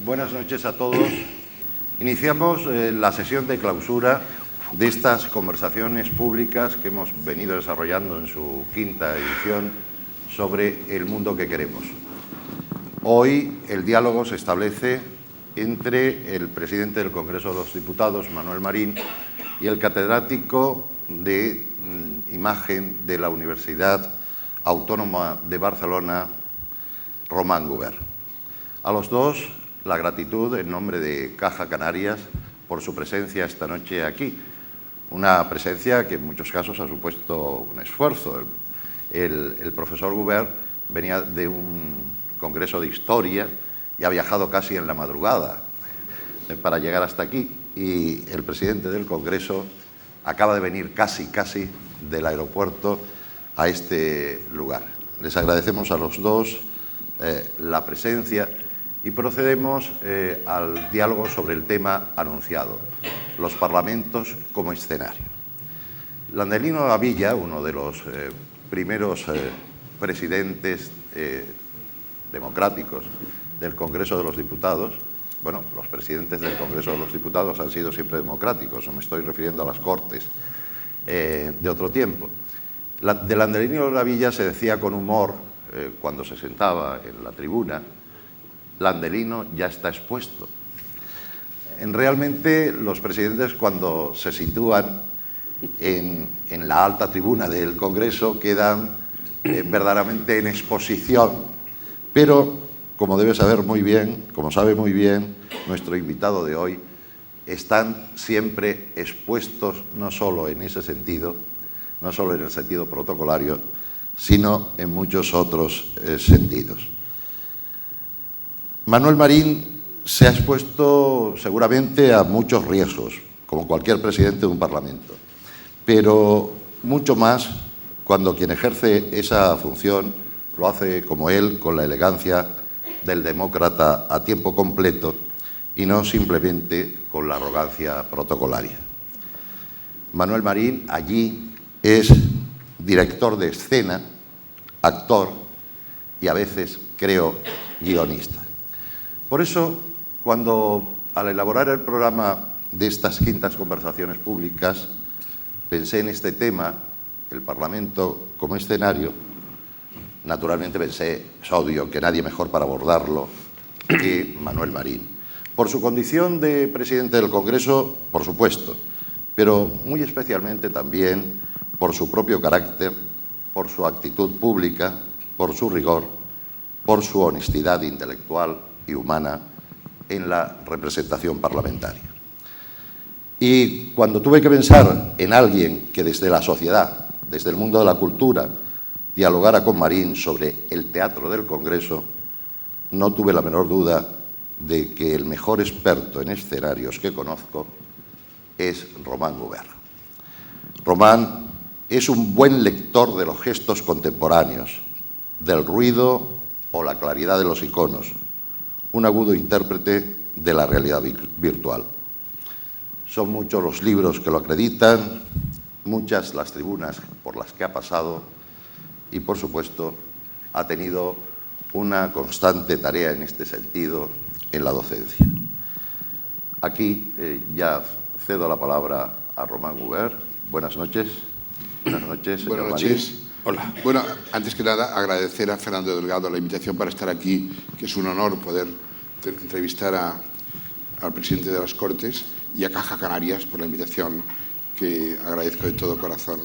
Buenas noches a todos. Iniciamos la sesión de clausura de estas conversaciones públicas que hemos venido desarrollando en su quinta edición sobre el mundo que queremos. Hoy el diálogo se establece entre el presidente del Congreso de los Diputados, Manuel Marín, y el catedrático de Imagen de la Universidad Autónoma de Barcelona, Román Gubern. A los dos, la gratitud en nombre de Caja Canarias por su presencia esta noche aquí. Una presencia que en muchos casos ha supuesto un esfuerzo. El profesor Gubern venía de un congreso de historia y ha viajado casi en la madrugada para llegar hasta aquí. Y el presidente del Congreso acaba de venir casi del aeropuerto a este lugar. Les agradecemos a los dos la presencia y procedemos al diálogo sobre el tema anunciado, los parlamentos como escenario. Landelino Lavilla, uno de los primeros presidentes democráticos del Congreso de los Diputados, bueno, los presidentes del Congreso de los Diputados han sido siempre democráticos, me estoy refiriendo a las Cortes de otro tiempo. De Landelino Lavilla se decía con humor, cuando se sentaba en la tribuna, Landelino ya está expuesto. Realmente los presidentes, cuando se sitúan en la alta tribuna del Congreso, quedan verdaderamente en exposición, pero como debe saber muy bien, como sabe muy bien nuestro invitado de hoy, están siempre expuestos no solo en ese sentido, no solo en el sentido protocolario, sino en muchos otros sentidos. Manuel Marín se ha expuesto seguramente a muchos riesgos, como cualquier presidente de un parlamento, pero mucho más cuando quien ejerce esa función lo hace como él, con la elegancia del demócrata a tiempo completo y no simplemente con la arrogancia protocolaria. Manuel Marín allí es director de escena, actor y a veces, creo, guionista. Por eso, cuando al elaborar el programa de estas quintas conversaciones públicas, pensé en este tema, el Parlamento como escenario, naturalmente pensé, es obvio, que nadie mejor para abordarlo que Manuel Marín. Por su condición de presidente del Congreso, por supuesto, pero muy especialmente también por su propio carácter, por su actitud pública, por su rigor, por su honestidad intelectual y humana en la representación parlamentaria. Y cuando tuve que pensar en alguien que desde la sociedad, desde el mundo de la cultura, dialogara con Marín sobre el teatro del Congreso, no tuve la menor duda de que el mejor experto en escenarios que conozco es Román Gubern. Román es un buen lector de los gestos contemporáneos, del ruido o la claridad de los iconos, un agudo intérprete de la realidad virtual. Son muchos los libros que lo acreditan, muchas las tribunas por las que ha pasado y, por supuesto, ha tenido una constante tarea en este sentido en la docencia. Aquí ya cedo la palabra a Román Gubern. Buenas noches. Buenas noches, señor Buenas noches. Hola. Bueno, antes que nada, agradecer a Fernando Delgado la invitación para estar aquí, que es un honor poder entrevistar al presidente de las Cortes, y a Caja Canarias por la invitación, que agradezco de todo corazón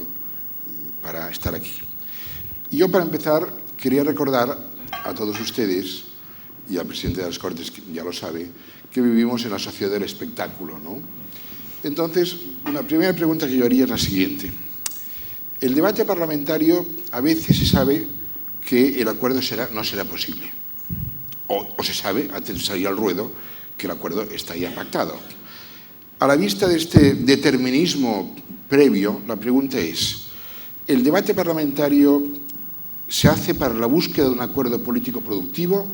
para estar aquí. Y yo, para empezar, quería recordar a todos ustedes, y al presidente de las Cortes, que ya lo sabe, que vivimos en la sociedad del espectáculo, ¿no? Entonces, una primera pregunta que yo haría es la siguiente. El debate parlamentario, a veces se sabe que el acuerdo no será posible. O se sabe, antes de salir al ruedo, que el acuerdo está ya pactado. A la vista de este determinismo previo, la pregunta es, ¿el debate parlamentario se hace para la búsqueda de un acuerdo político productivo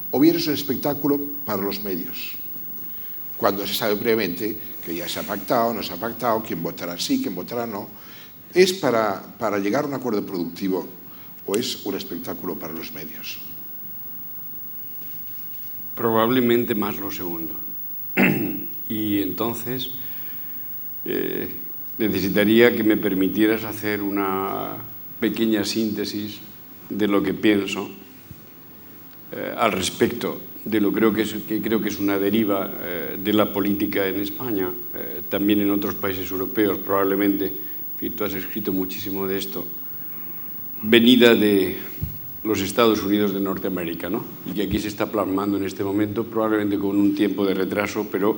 o bien es un espectáculo para los medios? Cuando se sabe previamente que ya se ha pactado, no se ha pactado, quién votará sí, quién votará no. ¿Es para llegar a un acuerdo productivo o es un espectáculo para los medios? Probablemente más lo segundo. Y entonces necesitaría que me permitieras hacer una pequeña síntesis de lo que pienso al respecto de lo que creo que es una deriva de la política en España, también en otros países europeos probablemente. En fin, tú has escrito muchísimo de esto, venida de los Estados Unidos de Norteamérica, ¿no? Y que aquí se está plasmando en este momento, probablemente con un tiempo de retraso, pero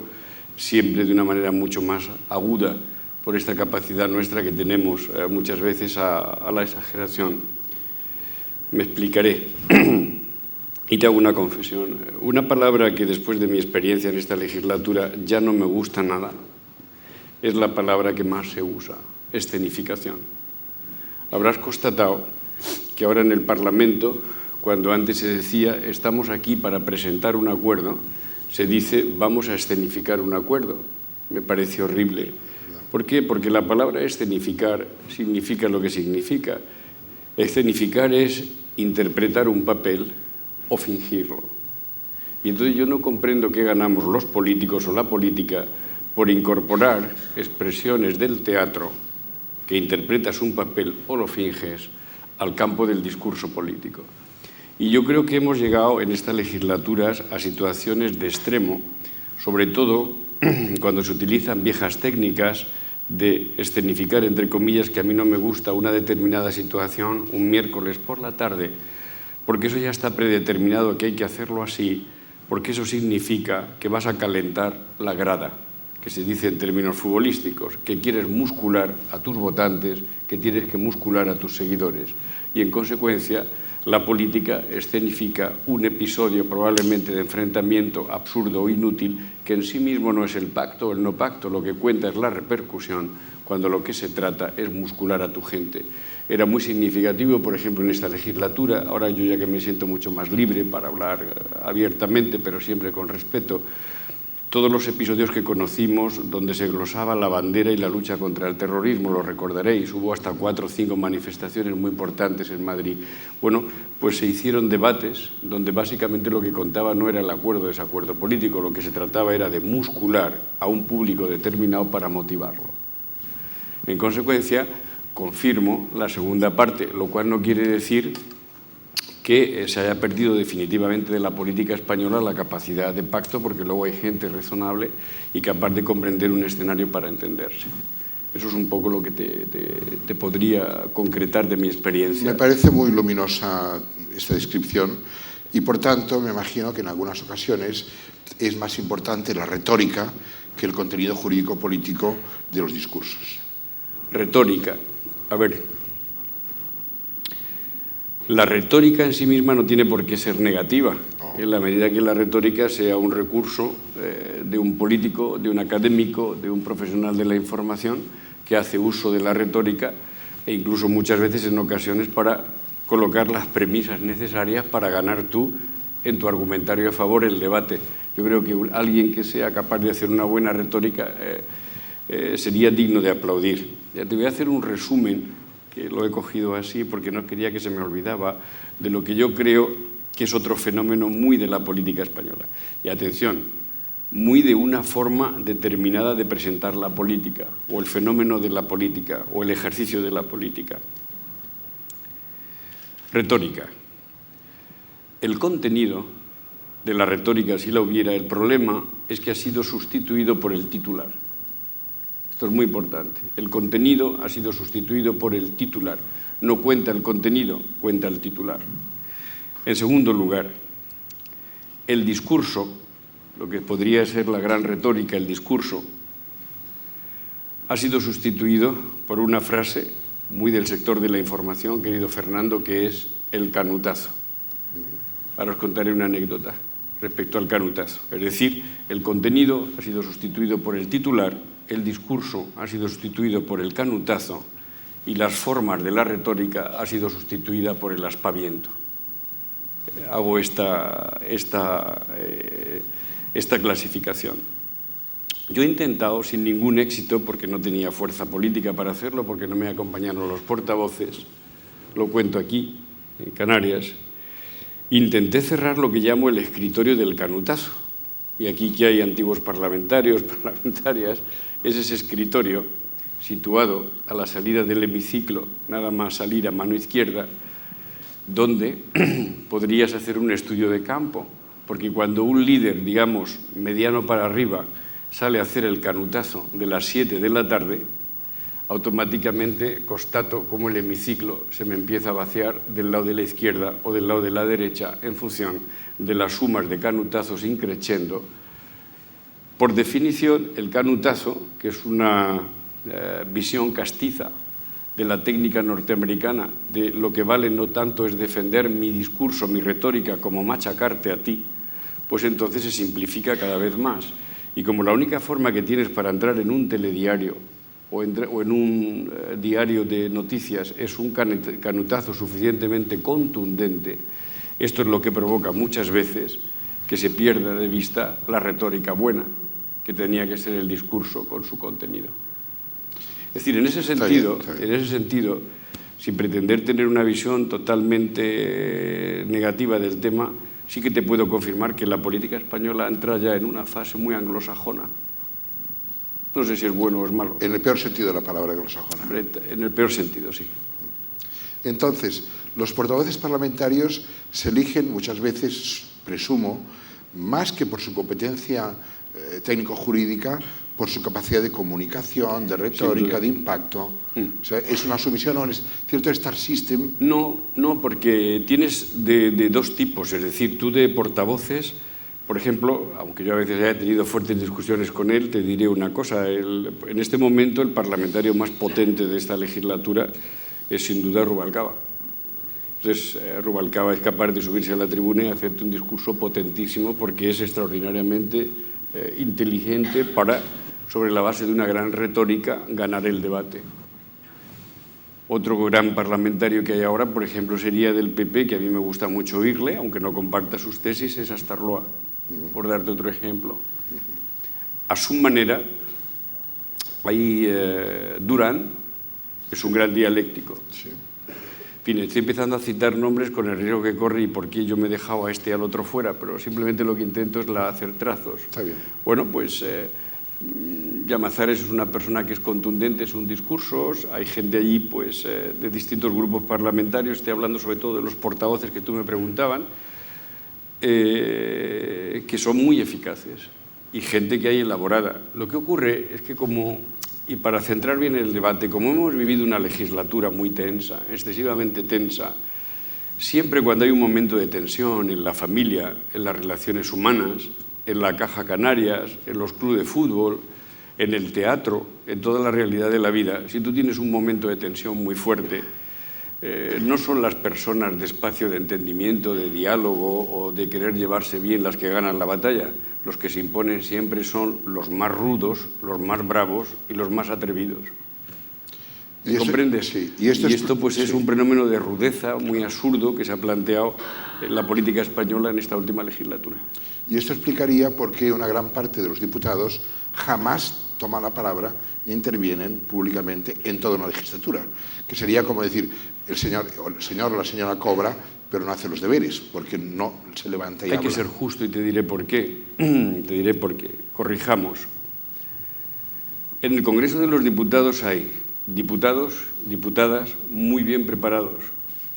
siempre de una manera mucho más aguda por esta capacidad nuestra que tenemos muchas veces a la exageración. Me explicaré. Y te hago una confesión. Una palabra que después de mi experiencia en esta legislatura ya no me gusta nada es la palabra que más se usa, escenificación. Habrás constatado que ahora en el Parlamento, cuando antes se decía estamos aquí para presentar un acuerdo, se dice vamos a escenificar un acuerdo. Me parece horrible. ¿Por qué? Porque la palabra escenificar significa lo que significa. Escenificar es interpretar un papel o fingirlo. Y entonces yo no comprendo qué ganamos los políticos o la política por incorporar expresiones del teatro que interpretas un papel o lo finges al campo del discurso político. Y yo creo que hemos llegado en estas legislaturas a situaciones de extremo, sobre todo cuando se utilizan viejas técnicas de escenificar, entre comillas, que a mí no me gusta una determinada situación un miércoles por la tarde, porque eso ya está predeterminado que hay que hacerlo así, porque eso significa que vas a calentar la grada, que se dice en términos futbolísticos, que quieres muscular a tus votantes, que tienes que muscular a tus seguidores. Y en consecuencia, la política escenifica un episodio probablemente de enfrentamiento absurdo o inútil, que en sí mismo no es el pacto o el no pacto, lo que cuenta es la repercusión, cuando lo que se trata es muscular a tu gente. Era muy significativo, por ejemplo, en esta legislatura, ahora yo ya que me siento mucho más libre para hablar abiertamente, pero siempre con respeto, todos los episodios que conocimos donde se glosaba la bandera y la lucha contra el terrorismo, lo recordaréis, hubo hasta 4 o 5 manifestaciones muy importantes en Madrid. Bueno, pues se hicieron debates donde básicamente lo que contaba no era el acuerdo o desacuerdo político, lo que se trataba era de muscular a un público determinado para motivarlo. En consecuencia, confirmo la segunda parte, lo cual no quiere decir que se haya perdido definitivamente de la política española la capacidad de pacto, porque luego hay gente razonable y capaz de comprender un escenario para entenderse. Eso es un poco lo que te podría concretar de mi experiencia. Me parece muy luminosa esta descripción y, por tanto, me imagino que en algunas ocasiones es más importante la retórica que el contenido jurídico-político de los discursos. Retórica. A ver, la retórica en sí misma no tiene por qué ser negativa, en la medida que la retórica sea un recurso de un político, de un académico, de un profesional de la información que hace uso de la retórica e incluso muchas veces en ocasiones para colocar las premisas necesarias para ganar tú en tu argumentario a favor el debate. Yo creo que alguien que sea capaz de hacer una buena retórica sería digno de aplaudir. Ya te voy a hacer un resumen, que lo he cogido así porque no quería que se me olvidaba, de lo que yo creo que es otro fenómeno muy de la política española. Y atención, muy de una forma determinada de presentar la política, o el fenómeno de la política, o el ejercicio de la política. Retórica. El contenido de la retórica, si la hubiera, el problema es que ha sido sustituido por el titular. Esto es muy importante. El contenido ha sido sustituido por el titular. No cuenta el contenido, cuenta el titular. En segundo lugar, el discurso, lo que podría ser la gran retórica, el discurso, ha sido sustituido por una frase muy del sector de la información, querido Fernando, que es el canutazo. Ahora os contaré una anécdota respecto al canutazo. Es decir, el contenido ha sido sustituido por el titular, el discurso ha sido sustituido por el canutazo y las formas de la retórica ha sido sustituida por el aspaviento. Hago esta clasificación. Yo he intentado, sin ningún éxito, porque no tenía fuerza política para hacerlo, porque no me acompañaron los portavoces, lo cuento aquí, en Canarias, intenté cerrar lo que llamo el escritorio del canutazo. Y aquí que hay antiguos parlamentarios, parlamentarias, es ese escritorio situado a la salida del hemiciclo, nada más salir a mano izquierda, donde podrías hacer un estudio de campo, porque cuando un líder, digamos, mediano para arriba, sale a hacer el canutazo de las 7 de la tarde, automáticamente constato cómo el hemiciclo se me empieza a vaciar del lado de la izquierda o del lado de la derecha en función de las sumas de canutazos increciendo. Por definición, el canutazo, que es una visión castiza de la técnica norteamericana, de lo que vale no tanto es defender mi discurso, mi retórica, como machacarte a ti, pues entonces se simplifica cada vez más. Y como la única forma que tienes para entrar en un telediario o en un diario de noticias es un canutazo suficientemente contundente, esto es lo que provoca muchas veces que se pierda de vista la retórica buena, que tenía que ser el discurso con su contenido. Es decir, en ese sentido, sin pretender tener una visión totalmente negativa del tema, sí que te puedo confirmar que la política española entra ya en una fase muy anglosajona. No sé si es bueno o es malo. En el peor sentido de la palabra anglosajona. En el peor sentido, sí. Entonces, los portavoces parlamentarios se eligen muchas veces, presumo, más que por su competencia técnico-jurídica, por su capacidad de comunicación, de retórica, de impacto. O sea, ¿es una sumisión o es cierto Star System? No, porque tienes de dos tipos. Es decir, tú de portavoces, por ejemplo, aunque yo a veces haya tenido fuertes discusiones con él, te diré una cosa. En este momento el parlamentario más potente de esta legislatura es sin duda Rubalcaba. Entonces, Rubalcaba es capaz de subirse a la tribuna y hacerte un discurso potentísimo porque es extraordinariamente inteligente para, sobre la base de una gran retórica, ganar el debate. Otro gran parlamentario que hay ahora, por ejemplo, sería del PP, que a mí me gusta mucho oírle, aunque no comparta sus tesis, es Astarloa, por darte otro ejemplo. A su manera, hay Durán, que es un gran dialéctico. Sí. En fin, estoy empezando a citar nombres con el riesgo que corre y por qué yo me he dejado a este y al otro fuera, pero simplemente lo que intento es hacer trazos. Está bien. Bueno, pues Llamazares es una persona que es contundente en sus discursos, hay gente allí pues, de distintos grupos parlamentarios, estoy hablando sobre todo de los portavoces que tú me preguntaban, que son muy eficaces y gente que hay elaborada. Lo que ocurre es que y para centrar bien el debate, como hemos vivido una legislatura muy tensa, excesivamente tensa, siempre cuando hay un momento de tensión en la familia, en las relaciones humanas, en la Caja Canarias, en los clubes de fútbol, en el teatro, en toda la realidad de la vida, si tú tienes un momento de tensión muy fuerte, no son las personas de espacio de entendimiento, de diálogo o de querer llevarse bien las que ganan la batalla. Los que se imponen siempre son los más rudos, los más bravos y los más atrevidos. ¿Me comprendes? Sí. Y esto pues es un fenómeno de rudeza muy absurdo que se ha planteado en la política española en esta última legislatura. Y esto explicaría por qué una gran parte de los diputados jamás toman la palabra e intervienen públicamente en toda una legislatura. Que sería como decir, el señor o la señora cobra, pero no hace los deberes, porque no se levanta y habla. Hay que ser justo y te diré por qué. Te diré por qué. Corrijamos. En el Congreso de los Diputados hay diputados, diputadas muy bien preparados,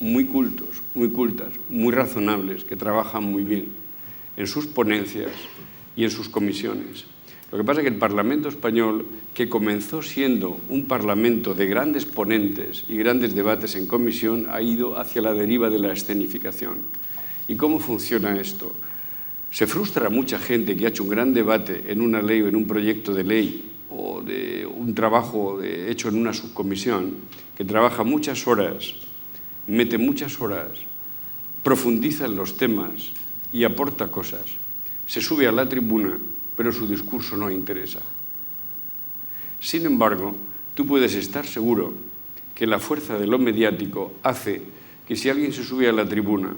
muy cultos, muy cultas, muy razonables, que trabajan muy bien en sus ponencias y en sus comisiones. Lo que pasa es que el Parlamento español, que comenzó siendo un parlamento de grandes ponentes y grandes debates en comisión, ha ido hacia la deriva de la escenificación. ¿Y cómo funciona esto? Se frustra a mucha gente que ha hecho un gran debate en una ley o en un proyecto de ley o de un trabajo hecho en una subcomisión, que trabaja muchas horas, mete muchas horas, profundiza en los temas y aporta cosas. Se sube a la tribuna, pero su discurso no interesa. Sin embargo, tú puedes estar seguro que la fuerza de lo mediático hace que si alguien se sube a la tribuna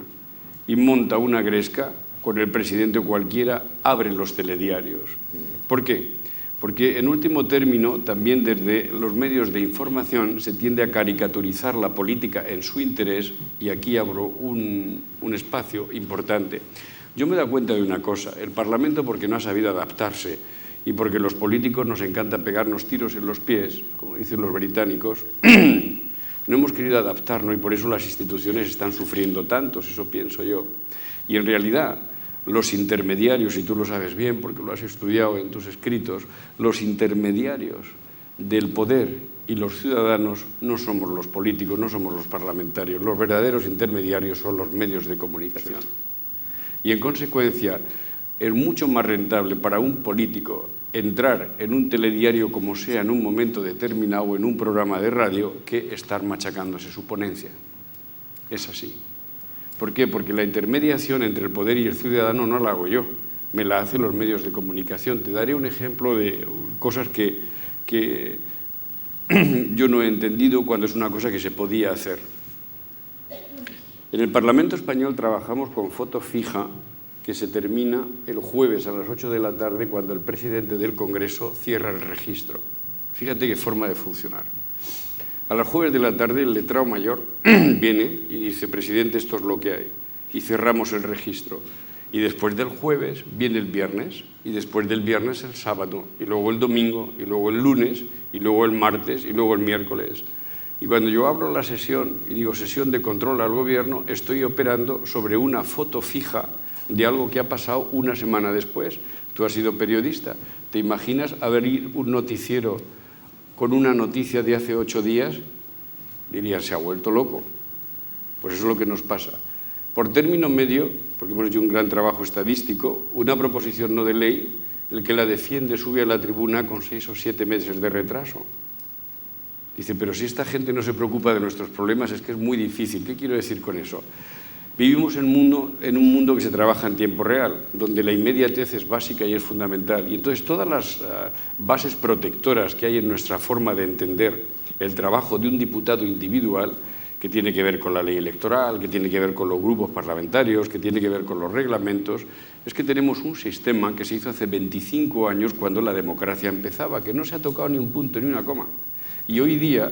y monta una gresca con el presidente o cualquiera, abre los telediarios. ¿Por qué? Porque en último término, también desde los medios de información se tiende a caricaturizar la política en su interés, y aquí abro un espacio importante. Yo me he dado cuenta de una cosa: el Parlamento, porque no ha sabido adaptarse y porque los políticos nos encanta pegarnos tiros en los pies, como dicen los británicos, no hemos querido adaptarnos y por eso las instituciones están sufriendo tantos, eso pienso yo. Y en realidad los intermediarios, y tú lo sabes bien porque lo has estudiado en tus escritos, los intermediarios del poder y los ciudadanos no somos los políticos, no somos los parlamentarios. Los verdaderos intermediarios son los medios de comunicación. Y en consecuencia es mucho más rentable para un político entrar en un telediario como sea en un momento determinado o en un programa de radio que estar machacándose su ponencia. Es así. ¿Por qué? Porque la intermediación entre el poder y el ciudadano no la hago yo, me la hacen los medios de comunicación. Te daré un ejemplo de cosas que yo no he entendido cuando es una cosa que se podía hacer. En el Parlamento Español trabajamos con foto fija que se termina el jueves a las 8 de la tarde cuando el presidente del Congreso cierra el registro. Fíjate qué forma de funcionar. A las jueves de la tarde el letrado mayor viene y dice: presidente, esto es lo que hay. Y cerramos el registro. Y después del jueves viene el viernes, y después del viernes el sábado, y luego el domingo, y luego el lunes, y luego el martes, y luego el miércoles. Y cuando yo abro la sesión y digo sesión de control al gobierno, estoy operando sobre una foto fija de algo que ha pasado una semana después. Tú has sido periodista. ¿Te imaginas abrir un noticiero con una noticia de hace 8 días? Dirían, se ha vuelto loco. Pues eso es lo que nos pasa. Por término medio, porque hemos hecho un gran trabajo estadístico, una proposición no de ley, el que la defiende sube a la tribuna con 6 o 7 meses de retraso. Dice, pero si esta gente no se preocupa de nuestros problemas, es que es muy difícil. ¿Qué quiero decir con eso? Vivimos en un mundo que se trabaja en tiempo real, donde la inmediatez es básica y es fundamental. Y entonces todas las bases protectoras que hay en nuestra forma de entender el trabajo de un diputado individual, que tiene que ver con la ley electoral, que tiene que ver con los grupos parlamentarios, que tiene que ver con los reglamentos, es que tenemos un sistema que se hizo hace 25 años cuando la democracia empezaba, que no se ha tocado ni un punto ni una coma. Y hoy día,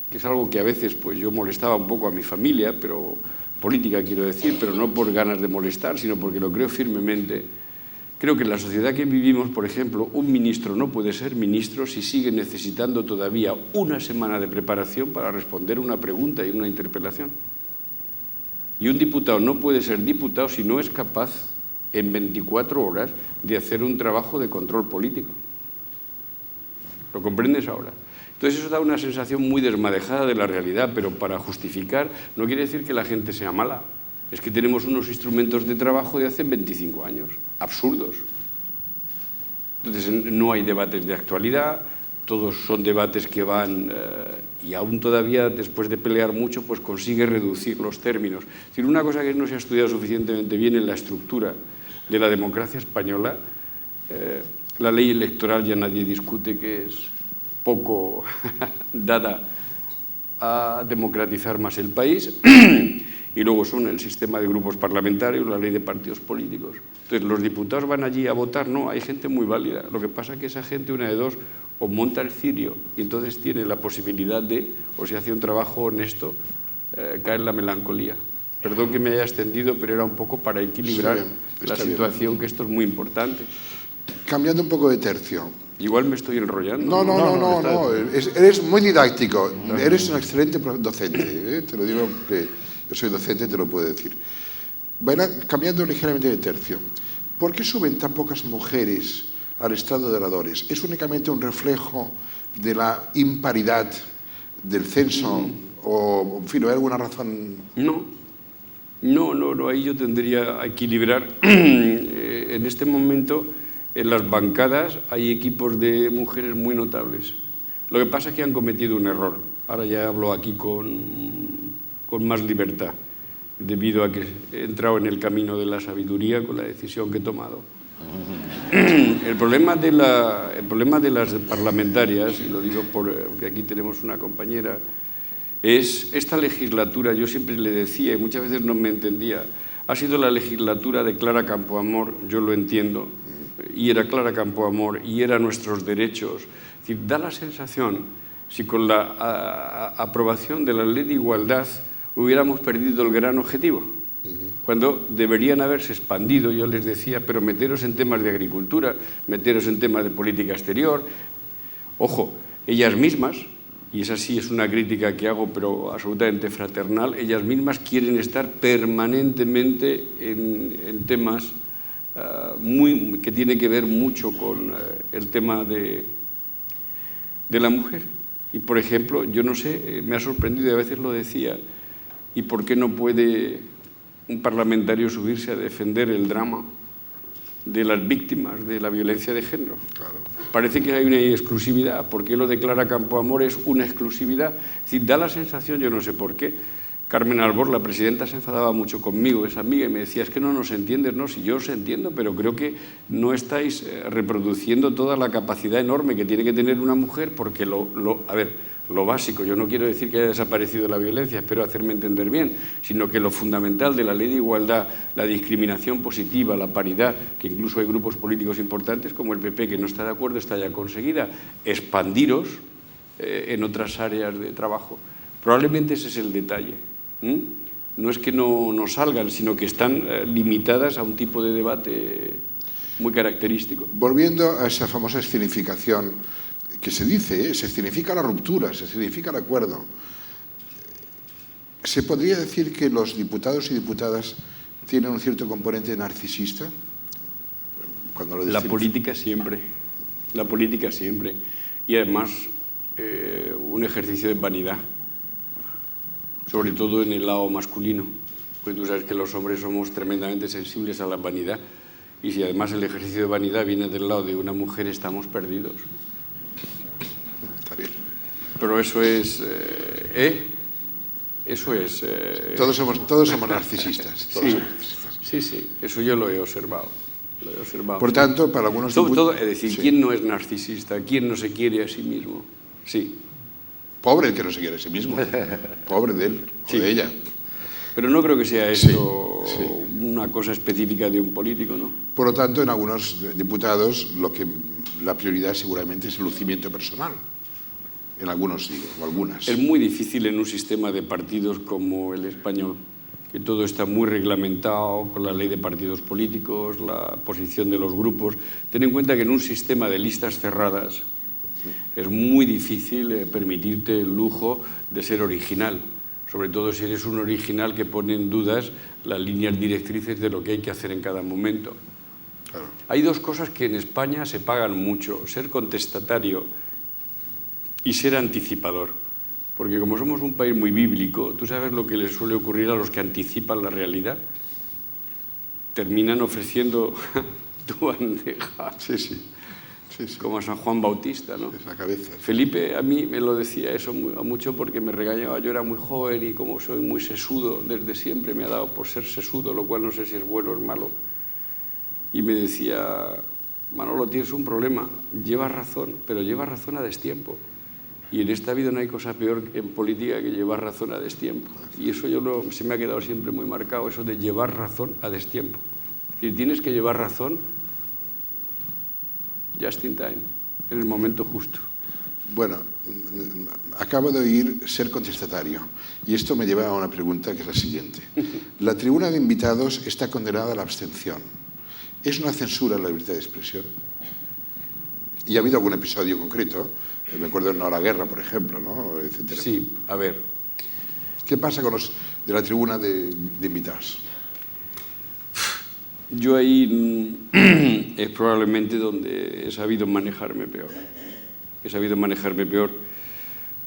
que es algo que a veces pues yo molestaba un poco a mi familia, pero política quiero decir, pero no por ganas de molestar, sino porque lo creo firmemente. Creo que en la sociedad que vivimos, por ejemplo, un ministro no puede ser ministro si sigue necesitando todavía una semana de preparación para responder una pregunta y una interpelación. Y un diputado no puede ser diputado si no es capaz en 24 horas de hacer un trabajo de control político. ¿Lo comprendes ahora? Entonces eso da una sensación muy desmadejada de la realidad, pero para justificar no quiere decir que la gente sea mala. Es que tenemos unos instrumentos de trabajo de hace 25 años, absurdos. Entonces no hay debates de actualidad, todos son debates que van, y aún todavía después de pelear mucho, pues consigue reducir los términos. Es decir, una cosa que no se ha estudiado suficientemente bien en la estructura de la democracia española, la ley electoral ya nadie discute que es poco dada a democratizar más el país, y luego son el sistema de grupos parlamentarios, la ley de partidos políticos. Entonces, ¿los diputados van allí a votar? No, hay gente muy válida. Lo que pasa es que esa gente, una de dos, o monta el cirio y entonces tiene la posibilidad de, o si hace un trabajo honesto, cae en la melancolía. Perdón que me haya extendido, pero era un poco para equilibrar la situación, que esto es muy importante. Cambiando un poco de tercio. Igual me estoy enrollando. No. Eres muy didáctico. Eres un excelente docente. Te lo digo que yo soy docente, te lo puedo decir. Cambiando ligeramente de tercio. ¿Por qué suben tan pocas mujeres al estrado de oradores? ¿Es únicamente un reflejo de la imparidad del censo? ¿O, en fin, hay alguna razón? No, ahí yo tendría a equilibrar. En este momento, en las bancadas hay equipos de mujeres muy notables. Lo que pasa es que han cometido un error. Ahora ya hablo aquí con más libertad, debido a que he entrado en el camino de la sabiduría con la decisión que he tomado. El problema de las parlamentarias, y lo digo porque aquí tenemos una compañera, es esta legislatura, yo siempre le decía y muchas veces no me entendía, ha sido la legislatura de Clara Campoamor, yo lo entiendo, y era Clara Campoamor, y era Nuestros Derechos. Es decir, da la sensación, si con la aprobación de la Ley de Igualdad hubiéramos perdido el gran objetivo, cuando deberían haberse expandido, yo les decía, pero meteros en temas de agricultura, meteros en temas de política exterior. Ojo, ellas mismas, y esa sí es una crítica que hago, pero absolutamente fraternal, ellas mismas quieren estar permanentemente en temas que tienen que ver mucho con el tema de la mujer. Y, por ejemplo, yo no sé, me ha sorprendido y a veces lo decía, ¿y por qué no puede un parlamentario subirse a defender el drama de las víctimas de la violencia de género? Claro. Parece que hay una exclusividad. ¿Por qué lo declara Campoamor es una exclusividad? Es decir, da la sensación, yo no sé por qué. Carmen Albor, la presidenta, se enfadaba mucho conmigo, esa amiga, y me decía, es que no nos entiendes. No, si yo os entiendo, pero creo que no estáis reproduciendo toda la capacidad enorme que tiene que tener una mujer, porque a ver, lo básico, yo no quiero decir que haya desaparecido la violencia, espero hacerme entender bien, sino que lo fundamental de la Ley de Igualdad, la discriminación positiva, la paridad, que incluso hay grupos políticos importantes como el PP que no está de acuerdo, está ya conseguida, expandiros en otras áreas de trabajo. Probablemente ese es el detalle. No es que no salgan, sino que están limitadas a un tipo de debate muy característico. Volviendo a esa famosa escenificación que se dice, se escenifica la ruptura, se escenifica el acuerdo. ¿Se podría decir que los diputados y diputadas tienen un cierto componente narcisista? La política siempre. La política siempre. Y además un ejercicio de vanidad, sobre todo en el lado masculino, porque tú sabes que los hombres somos tremendamente sensibles a la vanidad, y si además el ejercicio de vanidad viene del lado de una mujer, estamos perdidos. Está bien. Pero eso es... Eso es... Todos somos narcisistas. Sí, eso yo lo he observado. Por tanto, para algunos... Es decir, sí. ¿Quién no es narcisista? ¿Quién no se quiere a sí mismo? Sí. Pobre el que no se quiere a sí mismo. Pobre de él o de ella. Pero no creo que sea esto una cosa específica de un político, ¿no? Por lo tanto, en algunos diputados la prioridad seguramente es el lucimiento personal. En algunos, digo, o algunas. Es muy difícil en un sistema de partidos como el español, que todo está muy reglamentado con la ley de partidos políticos, la posición de los grupos. Ten en cuenta que en un sistema de listas cerradas es muy difícil permitirte el lujo de ser original, sobre todo si eres un original que pone en dudas las líneas directrices de lo que hay que hacer en cada momento. Claro. Hay dos cosas que en España se pagan mucho, ser contestatario y ser anticipador. Porque como somos un país muy bíblico, ¿tú sabes lo que les suele ocurrir a los que anticipan la realidad? Terminan ofreciendo tu bandeja. Sí. Como a San Juan Bautista, ¿no? Esa cabeza. Felipe a mí me lo decía eso mucho porque me regañaba. Yo era muy joven y como soy muy sesudo, desde siempre me ha dado por ser sesudo, lo cual no sé si es bueno o es malo. Y me decía, Manolo, tienes un problema, llevas razón, pero llevas razón a destiempo. Y en esta vida no hay cosa peor en política que llevar razón a destiempo. Y eso se me ha quedado siempre muy marcado, eso de llevar razón a destiempo. Es decir, tienes que llevar razón just in time, en el momento justo. Bueno, acabo de oír ser contestatario y esto me lleva a una pregunta que es la siguiente. La tribuna de invitados está condenada a la abstención. ¿Es una censura a la libertad de expresión? Y ha habido algún episodio concreto, me acuerdo en Hora Guerra, por ejemplo, ¿no? Etcétera. Sí, a ver. ¿Qué pasa con los de la tribuna de invitados? Yo ahí es probablemente donde he sabido manejarme peor. He sabido manejarme peor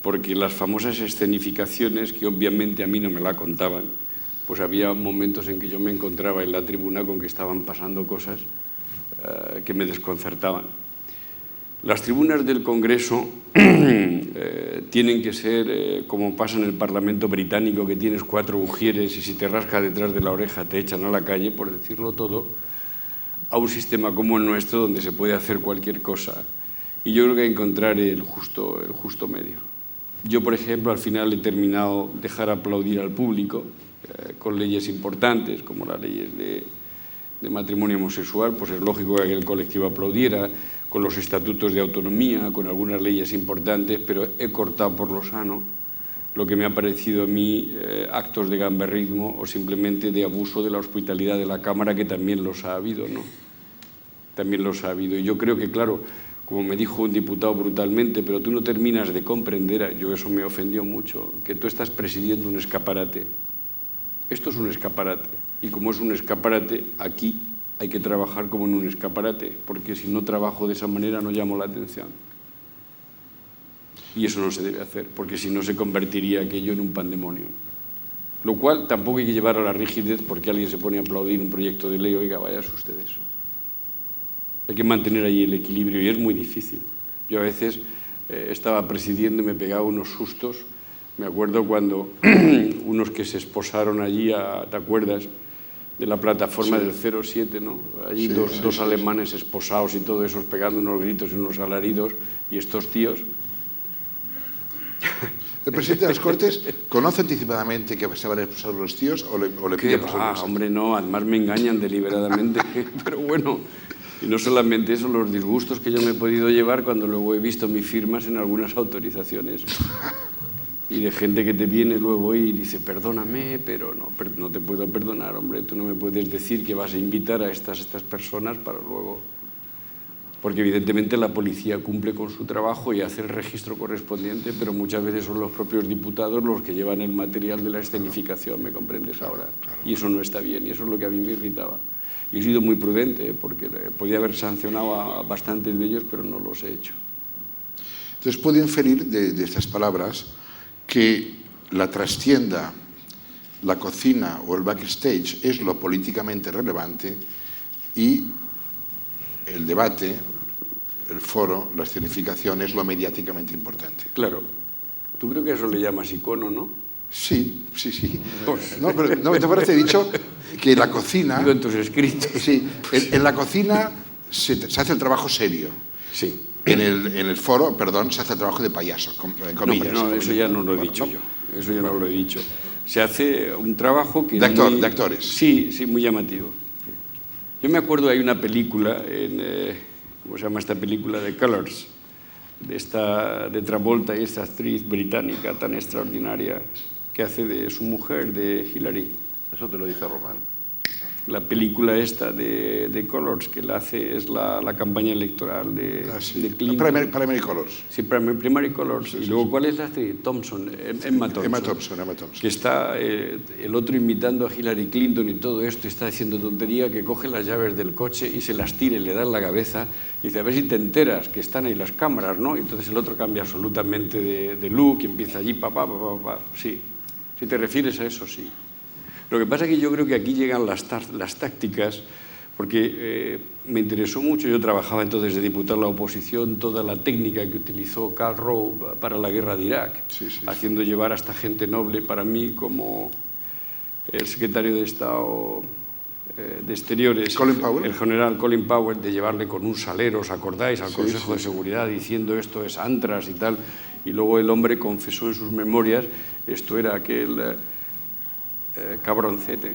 porque las famosas escenificaciones, que obviamente a mí no me la contaban, pues había momentos en que yo me encontraba en la tribuna con que estaban pasando cosas que me desconcertaban. Las tribunas del Congreso tienen que ser, como pasa en el Parlamento británico, que tienes 4 ujieres y si te rascas detrás de la oreja te echan a la calle, por decirlo todo, a un sistema como el nuestro donde se puede hacer cualquier cosa. Y yo creo que hay que encontrar el justo medio. Yo, por ejemplo, al final he terminado dejar aplaudir al público con leyes importantes, como las leyes de matrimonio homosexual, pues es lógico que el colectivo aplaudiera, con los estatutos de autonomía, con algunas leyes importantes, pero he cortado por lo sano lo que me ha parecido a mí actos de gamberrismo o simplemente de abuso de la hospitalidad de la Cámara, que también los ha habido, ¿no? También los ha habido. Y yo creo que, claro, como me dijo un diputado brutalmente, pero tú no terminas de comprender, yo eso me ofendió mucho, que tú estás presidiendo un escaparate. Esto es un escaparate. Y como es un escaparate, aquí hay que trabajar como en un escaparate, porque si no trabajo de esa manera no llamo la atención. Y eso no se debe hacer, porque si no se convertiría aquello en un pandemonio. Lo cual tampoco hay que llevar a la rigidez porque alguien se pone a aplaudir un proyecto de ley, oiga, vayas ustedes. Hay que mantener ahí el equilibrio y es muy difícil. Yo a veces estaba presidiendo y me pegaba unos sustos. Me acuerdo cuando unos que se esposaron allí, ¿te acuerdas? De la plataforma del 07, ¿no? Allí dos alemanes esposados y todo eso, pegando unos gritos y unos alaridos, y estos tíos... ¿El presidente de las Cortes conoce anticipadamente que se van a expulsar los tíos o le pide pasar? Hombre, no, además me engañan deliberadamente, pero bueno, y no solamente eso, los disgustos que yo me he podido llevar cuando luego he visto mis firmas en algunas autorizaciones. Y de gente que te viene luego y dice, perdóname, pero no te puedo perdonar, hombre, tú no me puedes decir que vas a invitar a estas personas para luego... Porque evidentemente la policía cumple con su trabajo y hace el registro correspondiente, pero muchas veces son los propios diputados los que llevan el material de la escenificación, ¿me comprendes ahora? Y eso no está bien, y eso es lo que a mí me irritaba. Y he sido muy prudente, porque podía haber sancionado a bastantes de ellos, pero no los he hecho. Entonces puedo inferir de estas palabras que la trastienda, la cocina o el backstage es lo políticamente relevante y el debate, el foro, la escenificación es lo mediáticamente importante. Claro. Tú creo que a eso le llamas icono, ¿no? Sí. No, pero ¿no te parece dicho que la cocina... Digo en tus escritos. Sí, en la cocina se hace el trabajo serio. Sí. En el foro, perdón, se hace el trabajo de payaso, comillas. No, eso ya no lo he dicho yo. Eso ya no lo he dicho. Se hace un trabajo que... De actores. Sí, muy llamativo. Yo me acuerdo, hay una película, ¿cómo se llama esta película? De Colors, de Travolta y esta actriz británica tan extraordinaria que hace de su mujer, de Hillary. Eso te lo dice Román. La película esta de Colors, que la hace, es la campaña electoral de Clinton. Primary Colors. Sí, Primary Colors. Y luego, ¿cuál es la actriz? Emma Thompson. Que está el otro invitando a Hillary Clinton y todo esto, y está diciendo tontería, que coge las llaves del coche y se las tira y le da en la cabeza. Y dice, a ver si te enteras, que están ahí las cámaras, ¿no? Y entonces el otro cambia absolutamente de look y empieza allí, papá. Sí. Si te refieres a eso, sí. Lo que pasa es que yo creo que aquí llegan las tácticas, porque me interesó mucho, yo trabajaba entonces de diputado en la oposición, toda la técnica que utilizó Karl Rove para la guerra de Irak, haciendo llevar a esta gente noble, para mí como el secretario de Estado de Exteriores, el general Colin Powell, de llevarle con un salero, ¿os acordáis?, al Consejo de Seguridad, diciendo esto es Antras y tal, y luego el hombre confesó en sus memorias, esto era aquel... cabroncete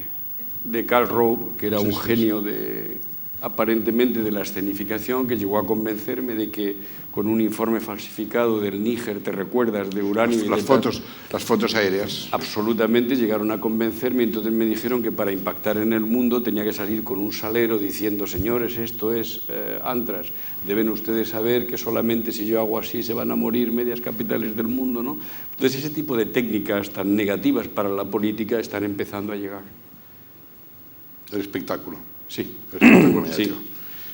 de Karl Rove, que era un genio aparentemente de la escenificación, que llegó a convencerme de que con un informe falsificado del Níger, ¿te recuerdas?, de uranio las fotos aéreas. Absolutamente, llegaron a convencerme, y entonces me dijeron que para impactar en el mundo tenía que salir con un salero diciendo, señores, esto es Antras, deben ustedes saber que solamente si yo hago así se van a morir medias capitales del mundo, ¿no? Entonces ese tipo de técnicas tan negativas para la política están empezando a llegar. El espectáculo. Sí.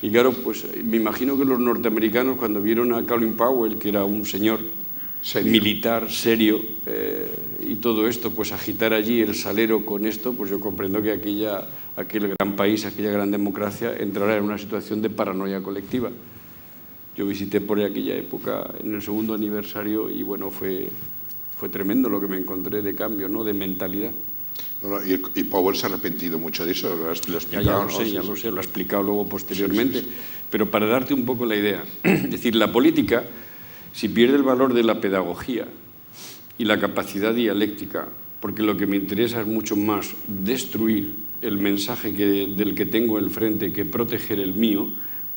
Y claro, pues me imagino que los norteamericanos, cuando vieron a Colin Powell, que era un señor militar serio, y todo esto, pues agitar allí el salero con esto, pues yo comprendo que aquel gran país, aquella gran democracia, entrará en una situación de paranoia colectiva. Yo visité por aquella época en el 2º aniversario y bueno, fue tremendo lo que me encontré de cambio, ¿no?, de mentalidad. Y Powell se ha arrepentido mucho de eso, lo ha explicado. Ya lo sé, lo ha explicado luego posteriormente. Pero para darte un poco la idea, es decir, la política, si pierde el valor de la pedagogía y la capacidad dialéctica, porque lo que me interesa es mucho más destruir el mensaje del que tengo el frente que proteger el mío,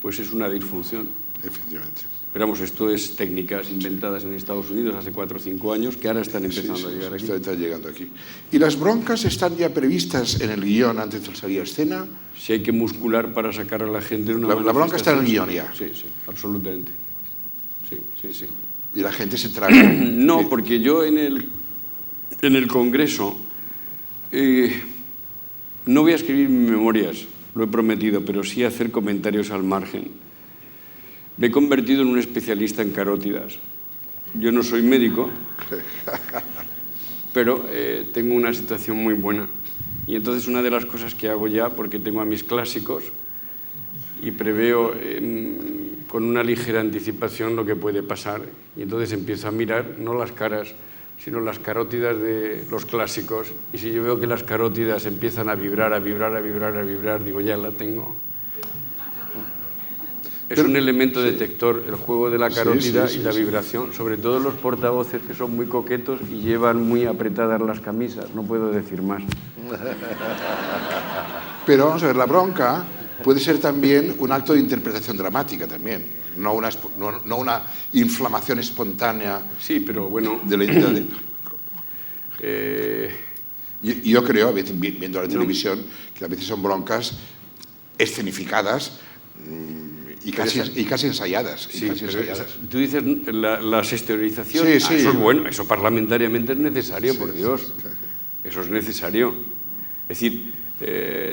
pues es una disfunción. Efectivamente. Pero vamos, esto es técnicas inventadas en Estados Unidos hace 4 o 5 años que ahora están empezando a llegar aquí. Están llegando aquí. ¿Y las broncas están ya previstas en el guión antes de salir a escena? Si hay que muscular para sacar a la gente de una La bronca está en el guión ya. Sí, sí, absolutamente. Sí, sí, sí. Y la gente se traga. No, porque yo en el Congreso no voy a escribir memorias, lo he prometido, pero sí hacer comentarios al margen. Me he convertido en un especialista en carótidas. Yo no soy médico, pero tengo una situación muy buena. Y entonces una de las cosas que hago ya, porque tengo a mis clásicos y preveo con una ligera anticipación lo que puede pasar, y entonces empiezo a mirar no las caras, sino las carótidas de los clásicos. Y si yo veo que las carótidas empiezan a vibrar, digo, ya la tengo. Es un elemento detector, el juego de la carótida y la vibración, sobre todo los portavoces que son muy coquetos y llevan muy apretadas las camisas, no puedo decir más. Pero vamos a ver, la bronca puede ser también un acto de interpretación dramática también, no una inflamación espontánea. Sí, pero bueno... Yo creo, viendo la televisión, que a veces son broncas escenificadas y casi ensayadas. Sí, tú dices las exteriorizaciones. Sí, sí. Eso es bueno, eso parlamentariamente es necesario, por Dios. Claro. Eso es necesario. Es decir,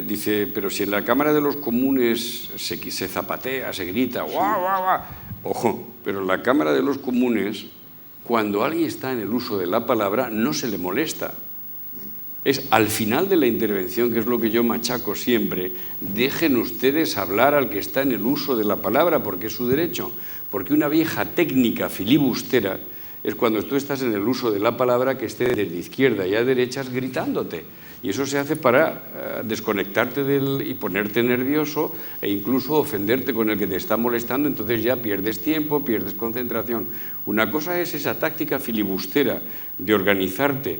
dice, pero si en la Cámara de los Comunes se zapatea, se grita, guau, guau, guau. Ojo, pero en la Cámara de los Comunes, cuando alguien está en el uso de la palabra, no se le molesta. Es al final de la intervención, que es lo que yo machaco siempre, dejen ustedes hablar al que está en el uso de la palabra, porque es su derecho. Porque una vieja técnica filibustera es cuando tú estás en el uso de la palabra que esté desde izquierda y a derechas gritándote. Y eso se hace para desconectarte y ponerte nervioso e incluso ofenderte con el que te está molestando, entonces ya pierdes tiempo, pierdes concentración. Una cosa es esa táctica filibustera de organizarte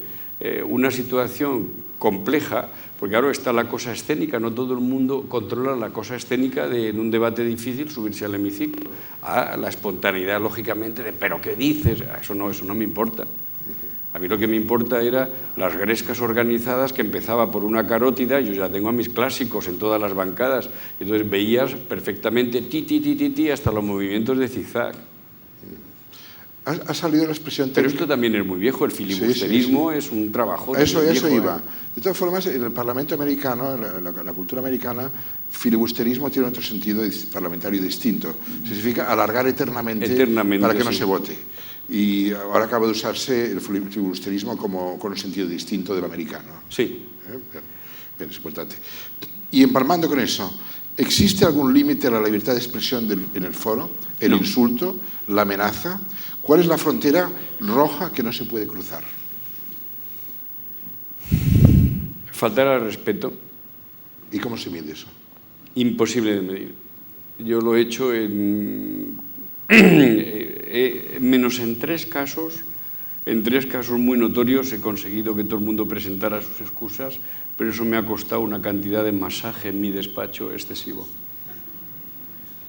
una situación compleja, porque claro, está la cosa escénica, no todo el mundo controla la cosa escénica de en un debate difícil subirse al hemiciclo. La espontaneidad, lógicamente, de ¿pero qué dices? Eso no me importa. A mí lo que me importa era las grescas organizadas que empezaba por una carótida, y yo ya tengo a mis clásicos en todas las bancadas, y entonces veías perfectamente hasta los movimientos de zigzag. Ha salido la expresión técnica. Pero esto también es muy viejo, el filibusterismo es un trabajo eso viejo, iba. De todas formas, en el Parlamento americano, en la cultura americana, filibusterismo tiene otro sentido parlamentario distinto. Significa alargar eternamente para que no se vote. Y ahora acaba de usarse el filibusterismo con un sentido distinto del americano. Sí. Bien, es importante. Y empalmando con eso, ¿existe algún límite a la libertad de expresión en el foro? ¿El insulto? ¿La amenaza? ¿Cuál es la frontera roja que no se puede cruzar? Faltar al respeto. ¿Y cómo se mide eso? Imposible de medir. Yo lo he hecho menos en 3 casos. En 3 casos muy notorios he conseguido que todo el mundo presentara sus excusas, pero eso me ha costado una cantidad de masaje en mi despacho excesivo.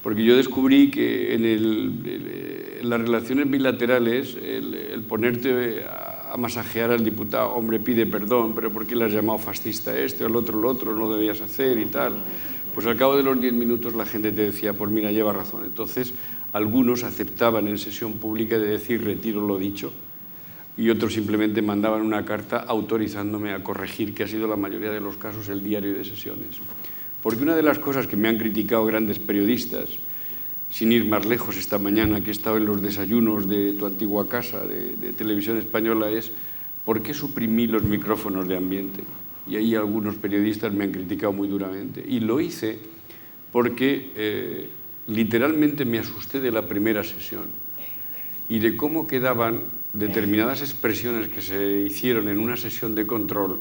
Porque yo descubrí que en las relaciones bilaterales el ponerte a masajear al diputado, hombre, pide perdón, pero ¿por qué le has llamado fascista o el otro, no lo debías hacer y tal? Pues al cabo de los 10 minutos la gente te decía, pues mira, lleva razón. Entonces algunos aceptaban en sesión pública de decir retiro lo dicho, y otros simplemente mandaban una carta autorizándome a corregir, que ha sido la mayoría de los casos el diario de sesiones. Porque una de las cosas que me han criticado grandes periodistas, sin ir más lejos esta mañana que he estado en los desayunos de tu antigua casa de Televisión Española, es ¿por qué suprimí los micrófonos de ambiente? Y ahí algunos periodistas me han criticado muy duramente. Y lo hice porque literalmente me asusté de la primera sesión y de cómo quedaban determinadas expresiones que se hicieron en una sesión de control.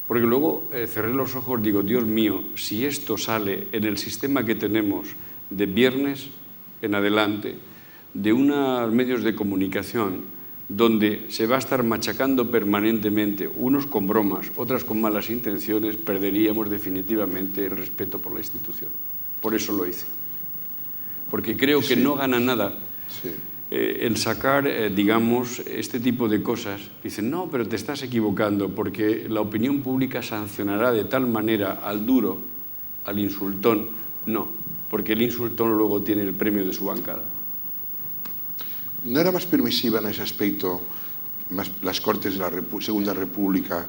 Porque luego cerré los ojos, digo, Dios mío, si esto sale en el sistema que tenemos de viernes en adelante, de unos medios de comunicación donde se va a estar machacando permanentemente, unos con bromas, otras con malas intenciones, perderíamos definitivamente el respeto por la institución. Por eso lo hice. Porque creo que no gana nada el sacar, digamos, este tipo de cosas. Dicen, no, pero te estás equivocando, porque la opinión pública sancionará de tal manera al duro, al insultón. No, porque el insultón luego tiene el premio de su bancada. ¿No era más permisiva en ese aspecto las Cortes de la Segunda República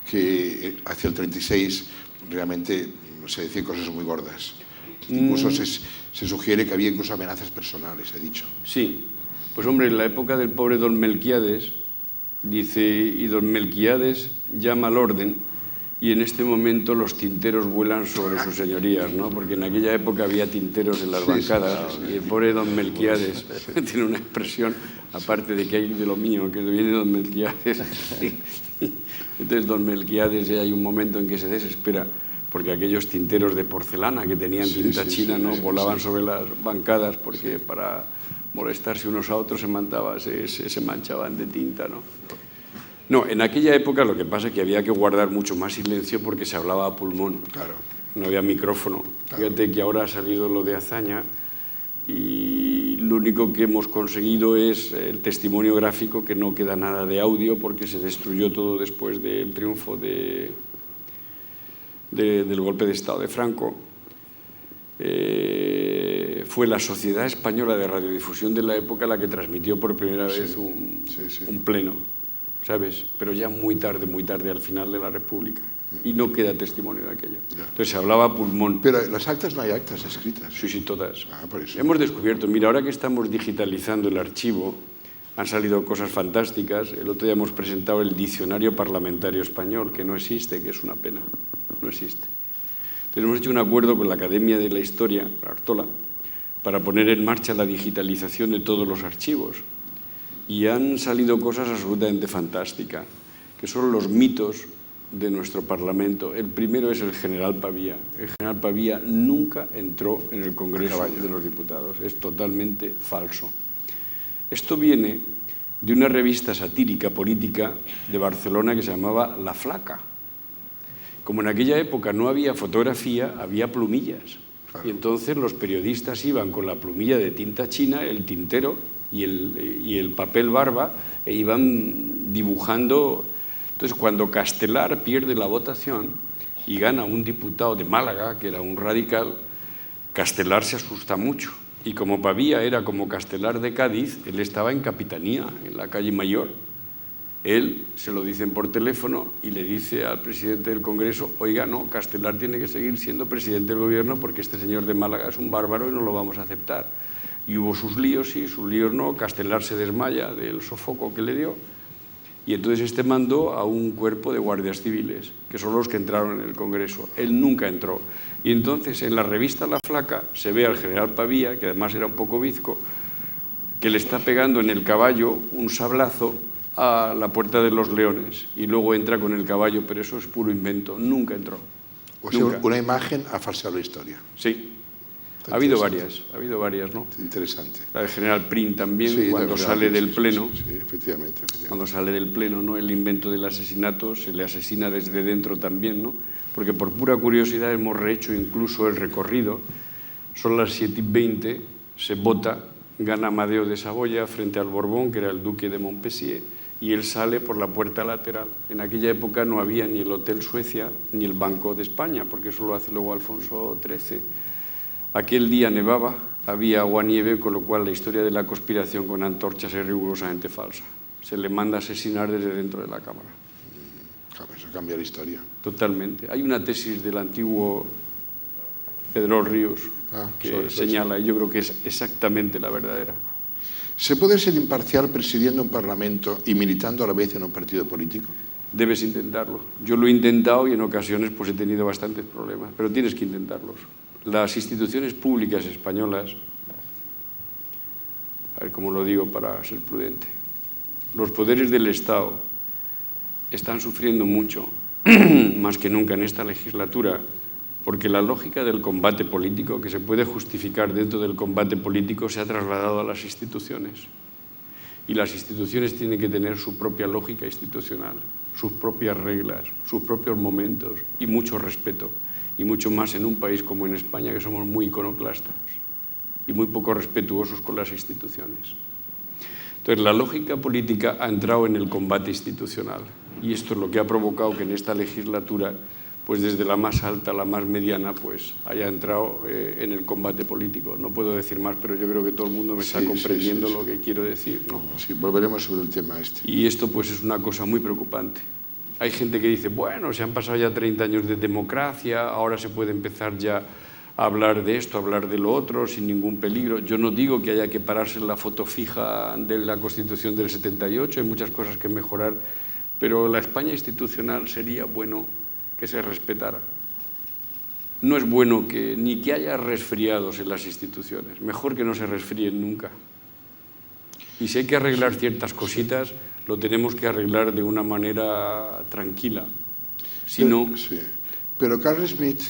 que hacia el 36 realmente se decían cosas muy gordas? Incluso se sugiere que había incluso amenazas personales, he dicho. Sí, pues hombre, en la época del pobre don Melquiades, dice, y don Melquiades llama al orden, y en este momento los tinteros vuelan sobre sus señorías, ¿no? Porque en aquella época había tinteros en las bancadas, y el pobre don Melquiades tiene una expresión, aparte de que hay de lo mío, que viene don Melquiades. Entonces don Melquiades, hay un momento en que se desespera, porque aquellos tinteros de porcelana que tenían tinta china, ¿no? Volaban sobre las bancadas, porque para molestarse unos a otros se manchaban de tinta, ¿no? No, en aquella época lo que pasa es que había que guardar mucho más silencio porque se hablaba a pulmón. Claro. No había micrófono. Claro. Fíjate que ahora ha salido lo de Azaña y lo único que hemos conseguido es el testimonio gráfico, que no queda nada de audio porque se destruyó todo después del triunfo del golpe de Estado de Franco. Fue la Sociedad Española de Radiodifusión de la época la que transmitió por primera vez un pleno, ¿sabes? Pero ya muy tarde al final de la República. Y no queda testimonio de aquello. Ya. Entonces se hablaba a pulmón. Pero en las actas no hay actas escritas. Sí, todas. Por eso. Hemos descubierto, mira, ahora que estamos digitalizando el archivo, han salido cosas fantásticas. El otro día hemos presentado el Diccionario Parlamentario Español, que no existe, que es una pena. No existe. Entonces hemos hecho un acuerdo con la Academia de la Historia, la Artola, para poner en marcha la digitalización de todos los archivos. Y han salido cosas absolutamente fantásticas, que son los mitos de nuestro Parlamento. El primero es el general Pavía. El general Pavía nunca entró en el Congreso de los Diputados. Es totalmente falso. Esto viene de una revista satírica política de Barcelona que se llamaba La Flaca. Como en aquella época no había fotografía, había plumillas. Claro. Y entonces los periodistas iban con la plumilla de tinta china, el tintero y el papel barba, e iban dibujando. Entonces, cuando Castelar pierde la votación y gana un diputado de Málaga, que era un radical, Castelar se asusta mucho. Y como Pavía era como Castelar de Cádiz, él estaba en Capitanía, en la calle Mayor. Él se lo dicen por teléfono y le dice al presidente del Congreso, oiga, no, Castelar tiene que seguir siendo presidente del gobierno porque este señor de Málaga es un bárbaro y no lo vamos a aceptar. Y hubo sus líos, sí, sus líos no, Castelar se desmaya del sofoco que le dio. Y entonces este mandó a un cuerpo de guardias civiles, que son los que entraron en el Congreso. Él nunca entró. Y entonces en la revista La Flaca se ve al general Pavía, que además era un poco bizco, que le está pegando en el caballo un sablazo a la Puerta de los Leones. Y luego entra con el caballo, pero eso es puro invento. Nunca entró. O sea, nunca. Una imagen ha falseado la historia. Sí. Ha habido varias, ¿no? Interesante. La del general Prim también, sí, cuando sale del Pleno. Sí, efectivamente. Cuando sale del Pleno, ¿no? El invento del asesinato, se le asesina desde dentro también, ¿no? Porque por pura curiosidad hemos rehecho incluso el recorrido. Son las 7:20, se vota, gana Amadeo de Saboya frente al Borbón, que era el duque de Montpensier, y él sale por la puerta lateral. En aquella época no había ni el Hotel Suecia ni el Banco de España, porque eso lo hace luego Alfonso XIII. Aquel día nevaba, había agua-nieve, con lo cual la historia de la conspiración con antorchas es rigurosamente falsa. Se le manda a asesinar desde dentro de la Cámara. Eso cambia la historia. Totalmente. Hay una tesis del antiguo Pedro Ríos que señala, y yo creo que es exactamente la verdadera. ¿Se puede ser imparcial presidiendo un parlamento y militando a la vez en un partido político? Debes intentarlo. Yo lo he intentado y en ocasiones pues he tenido bastantes problemas, pero tienes que intentarlos. Las instituciones públicas españolas, a ver cómo lo digo para ser prudente, los poderes del Estado están sufriendo mucho, más que nunca en esta legislatura, porque la lógica del combate político, que se puede justificar dentro del combate político, se ha trasladado a las instituciones. Y las instituciones tienen que tener su propia lógica institucional, sus propias reglas, sus propios momentos y mucho respeto. Y mucho más en un país como en España, que somos muy iconoclastas y muy poco respetuosos con las instituciones. Entonces, la lógica política ha entrado en el combate institucional. Y esto es lo que ha provocado que en esta legislatura, pues desde la más alta a la más mediana, pues haya entrado en el combate político. No puedo decir más, pero yo creo que todo el mundo me está comprendiendo lo que quiero decir, ¿no? Sí, volveremos sobre el tema este. Y esto pues es una cosa muy preocupante. Hay gente que dice, bueno, se han pasado ya 30 años de democracia, ahora se puede empezar ya a hablar de esto, a hablar de lo otro, sin ningún peligro. Yo no digo que haya que pararse en la foto fija de la Constitución del 78, hay muchas cosas que mejorar, pero la España institucional sería bueno que se respetara. No es bueno ni que haya resfriados en las instituciones, mejor que no se resfríen nunca. Y si hay que arreglar ciertas cositas, lo tenemos que arreglar de una manera tranquila. Si no... Sí. Pero Carl Schmitt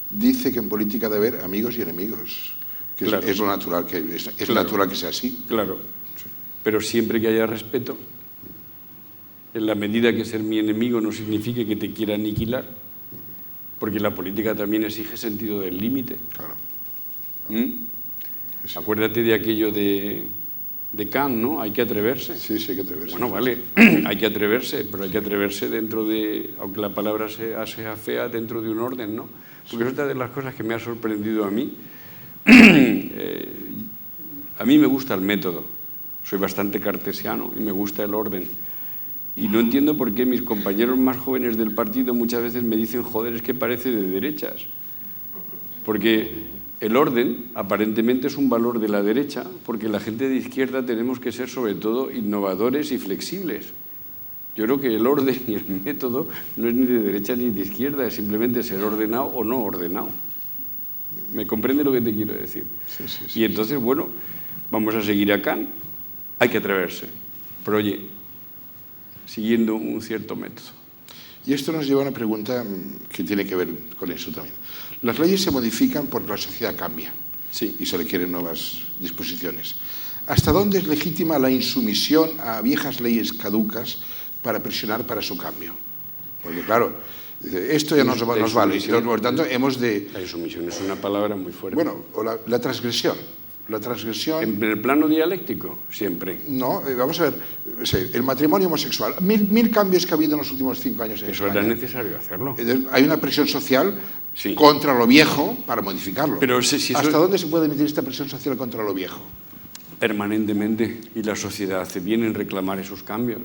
dice que en política debe haber amigos y enemigos, que claro, es lo natural, es claro, natural que sea así. Claro, pero siempre que haya respeto, en la medida que ser mi enemigo no signifique que te quiera aniquilar, porque la política también exige sentido del límite. Claro. Sí. Acuérdate de aquello de Kant, ¿no? Hay que atreverse. Sí, sí, hay que atreverse. Bueno, vale, hay que atreverse, pero hay que atreverse dentro de, aunque la palabra sea fea, dentro de un orden, ¿no? Porque es otra de las cosas que me ha sorprendido a mí. A mí me gusta el método, soy bastante cartesiano y me gusta el orden. Y no entiendo por qué mis compañeros más jóvenes del partido muchas veces me dicen, joder, es que parece de derechas. Porque el orden, aparentemente, es un valor de la derecha, porque la gente de izquierda tenemos que ser, sobre todo, innovadores y flexibles. Yo creo que el orden y el método no es ni de derecha ni de izquierda, es simplemente ser ordenado o no ordenado. ¿Me comprende lo que te quiero decir? Sí, sí, sí. Y entonces, bueno, vamos a seguir a Kant. Hay que atreverse. Pero oye, siguiendo un cierto método. Y esto nos lleva a una pregunta que tiene que ver con eso también. Las leyes se modifican porque la sociedad cambia, sí, y se requieren nuevas disposiciones. ¿Hasta dónde es legítima la insumisión a viejas leyes caducas para presionar para su cambio? Porque claro, esto ya nos vale, por lo tanto hemos de... La insumisión es una palabra muy fuerte. Bueno, o la transgresión. La transgresión... En el plano dialéctico, siempre. No, vamos a ver, el matrimonio homosexual, mil cambios que ha habido en los últimos 5 años en Eso España. era necesario hacerlo. Hay una presión social sí, contra lo viejo para modificarlo. Pero si ¿hasta dónde se puede emitir esta presión social contra lo viejo? Permanentemente, y la sociedad hace bien en reclamar esos cambios.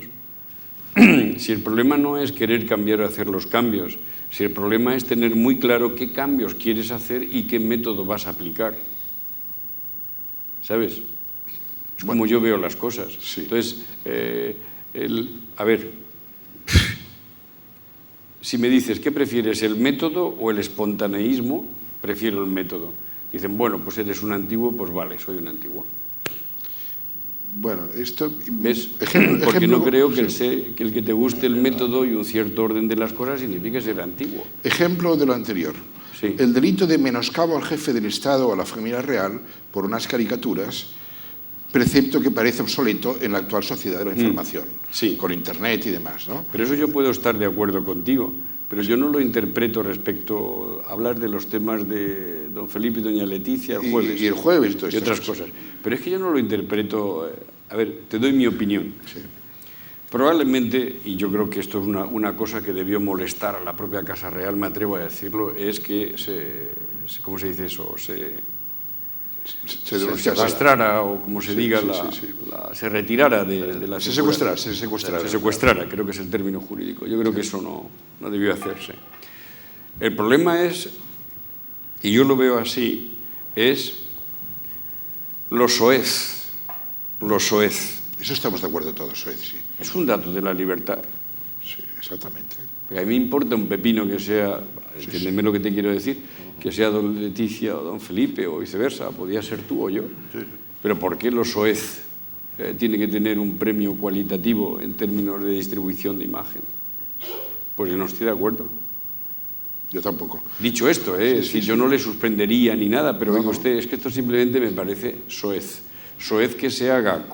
Si el problema no es querer cambiar o hacer los cambios, si el problema es tener muy claro qué cambios quieres hacer y qué método vas a aplicar. ¿Sabes? Es como yo veo las cosas. Sí. Entonces, a ver, si me dices, ¿qué prefieres, el método o el espontaneísmo? Prefiero el método. Dicen, bueno, pues eres un antiguo, pues vale, soy un antiguo. Bueno, esto... ¿Ves? Porque no creo que el que te guste el método y un cierto orden de las cosas signifique ser antiguo. Ejemplo de lo anterior. Sí. El delito de menoscabo al jefe del Estado o a la familia real por unas caricaturas, precepto que parece obsoleto en la actual sociedad de la información, sí, con Internet y demás, ¿no? Pero eso yo puedo estar de acuerdo contigo, pero yo no lo interpreto respecto a hablar de los temas de don Felipe y doña Leticia el jueves. Y el jueves, y otras cosas. Pero es que yo no lo interpreto... A ver, te doy mi opinión. Sí. Probablemente, y yo creo que esto es una cosa que debió molestar a la propia Casa Real, me atrevo a decirlo, es que ¿cómo se dice eso? Se arrastrara, o como se diga, se retirara de la... Se secuestrara, creo que es el término jurídico. Yo creo que eso no debió hacerse. El problema es, y yo lo veo así, es lo soez. Lo soez. Eso estamos de acuerdo todos, soez, sí. Es un dato de la libertad. Sí, exactamente. Porque a mí me importa un pepino que sea, entiéndeme lo que te quiero decir, que sea don Leticia o don Felipe o viceversa, podía ser tú o yo. Sí. Pero ¿por qué lo soez tiene que tener un premio cualitativo en términos de distribución de imagen? Pues yo no estoy de acuerdo. Yo tampoco. Dicho esto, yo no le suspendería ni nada, pero venga usted, es que esto simplemente me parece soez. Soez que se haga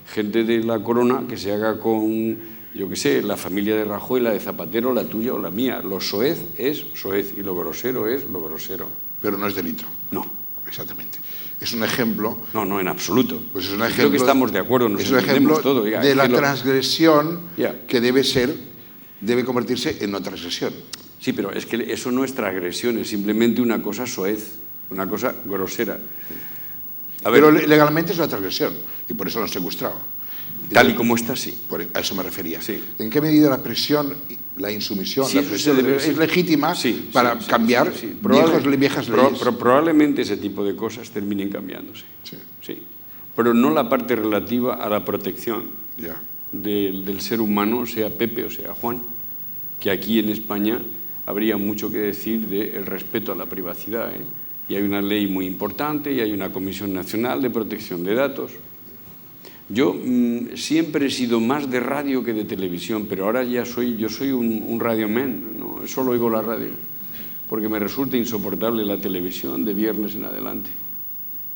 gente de la corona que se haga con, yo qué sé, la familia de Rajoy, la de Zapatero, la tuya o la mía. Lo soez es soez y lo grosero es lo grosero. Pero no es delito. No. Exactamente. Es un ejemplo... No, en absoluto. Pues es un ejemplo, creo que estamos de acuerdo, nos es un ejemplo todo. De la transgresión que debe convertirse en no transgresión. Sí, pero es que eso no es transgresión, es simplemente una cosa soez, una cosa grosera. Pero legalmente es una transgresión y por eso lo han secuestrado. Tal y como está, sí. A eso me refería. Sí. ¿En qué medida la presión, la insumisión, la presión es legítima para cambiar viejas leyes? Probablemente ese tipo de cosas terminen cambiándose. Sí. Pero no la parte relativa a la protección del ser humano, sea Pepe o sea Juan, que aquí en España habría mucho que decir del respeto a la privacidad, ¿eh? Y hay una ley muy importante y hay una Comisión Nacional de Protección de Datos. Yo siempre he sido más de radio que de televisión, pero ahora yo soy un radioman, ¿no? Solo oigo la radio, porque me resulta insoportable la televisión de viernes en adelante.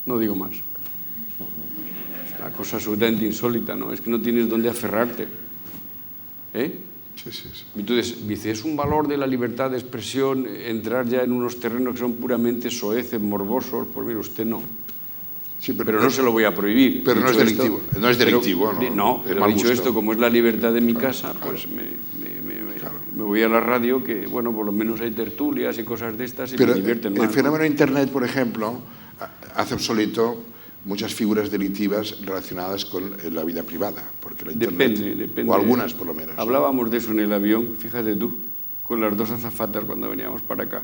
No digo más. Es una cosa absolutamente insólita, ¿no? Es que no tienes dónde aferrarte. ¿Eh? Sí. Entonces, dice, es un valor de la libertad de expresión entrar ya en unos terrenos que son puramente soeces, morbosos. Pues mire, usted no. Sí, pero no se lo voy a prohibir. Pero no es delictivo. No es delictivo, ¿no? Pero dicho esto, como es la libertad de mi casa, pues me voy a la radio, que, bueno, por lo menos hay tertulias y cosas de estas y me divierten más. El fenómeno de Internet, por ejemplo, hace obsoleto muchas figuras delictivas relacionadas con la vida privada, porque la Internet, depende. o algunas por lo menos. Hablábamos de eso en el avión, fíjate tú, con las dos azafatas cuando veníamos para acá.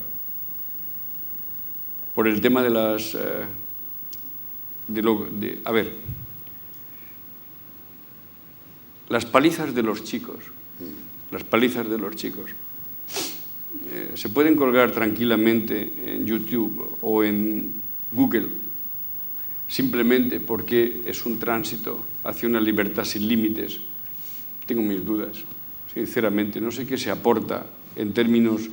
Por el tema de las... a ver, las palizas de los chicos, se pueden colgar tranquilamente en YouTube o en Google, simplemente porque es un tránsito hacia una libertad sin límites. Tengo mis dudas, sinceramente. No sé qué se aporta en términos...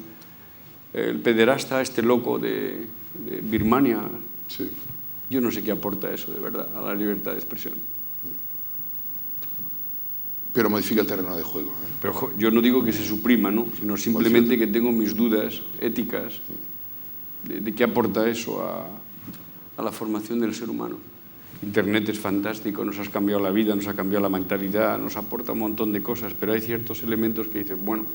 El pederasta, este loco de Birmania, yo no sé qué aporta eso, de verdad, a la libertad de expresión. Pero modifica el terreno de juego, ¿eh? Pero yo no digo que se suprima, ¿no? Sino simplemente que tengo mis dudas éticas de qué aporta eso a la formación del ser humano. Internet es fantástico, nos ha cambiado la vida, nos ha cambiado la mentalidad, nos aporta un montón de cosas, pero hay ciertos elementos que dicen, bueno,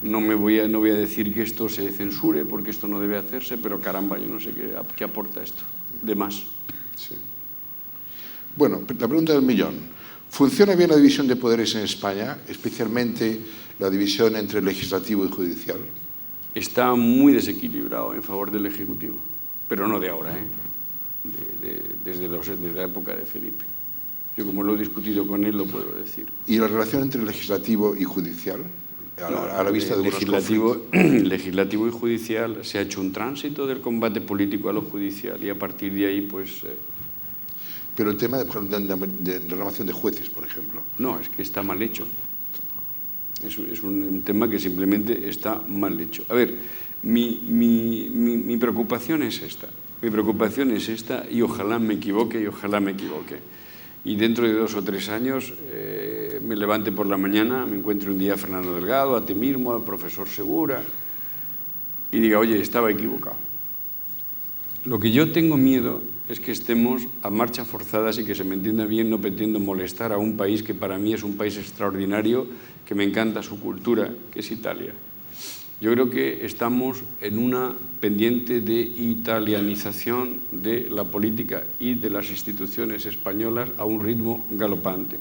no voy a decir que esto se censure porque esto no debe hacerse, pero caramba, yo no sé qué aporta esto de más. Sí. Bueno, la pregunta del millón. ¿Funciona bien la división de poderes en España, especialmente la división entre legislativo y judicial? Está muy desequilibrado en favor del Ejecutivo, pero no de ahora, desde la época de Felipe. Yo, como lo he discutido con él, lo puedo decir. ¿Y la relación entre legislativo y judicial? A la vista de legislativo y judicial, se ha hecho un tránsito del combate político a lo judicial y a partir de ahí, pues... Pero el tema de renovación de jueces, por ejemplo. No, es que está mal hecho. Es un tema que simplemente está mal hecho. A ver, mi preocupación es esta. Mi preocupación es esta y ojalá me equivoque. Y dentro de 2 o 3 años me levante por la mañana, me encuentre un día a Fernando Delgado, a ti mismo, al profesor Segura, y diga, oye, estaba equivocado. Lo que yo tengo miedo es que estemos a marcha forzadas y que se me entienda bien, no pretendo molestar a un país que para mí es un país extraordinario, que me encanta su cultura, que es Italia. Yo creo que estamos en una pendiente de italianización de la política y de las instituciones españolas a un ritmo galopante.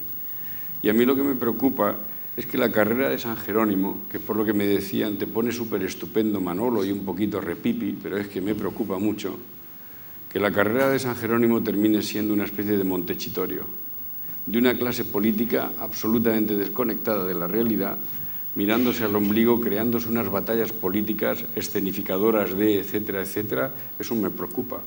Y a mí lo que me preocupa es que la carrera de San Jerónimo, que por lo que me decían te pone súper estupendo Manolo y un poquito repipi, pero es que me preocupa mucho, que la carrera de San Jerónimo termine siendo una especie de Montecitorio, de una clase política absolutamente desconectada de la realidad, mirándose al ombligo, creándose unas batallas políticas, escenificadoras de etcétera, etcétera. Eso me preocupa.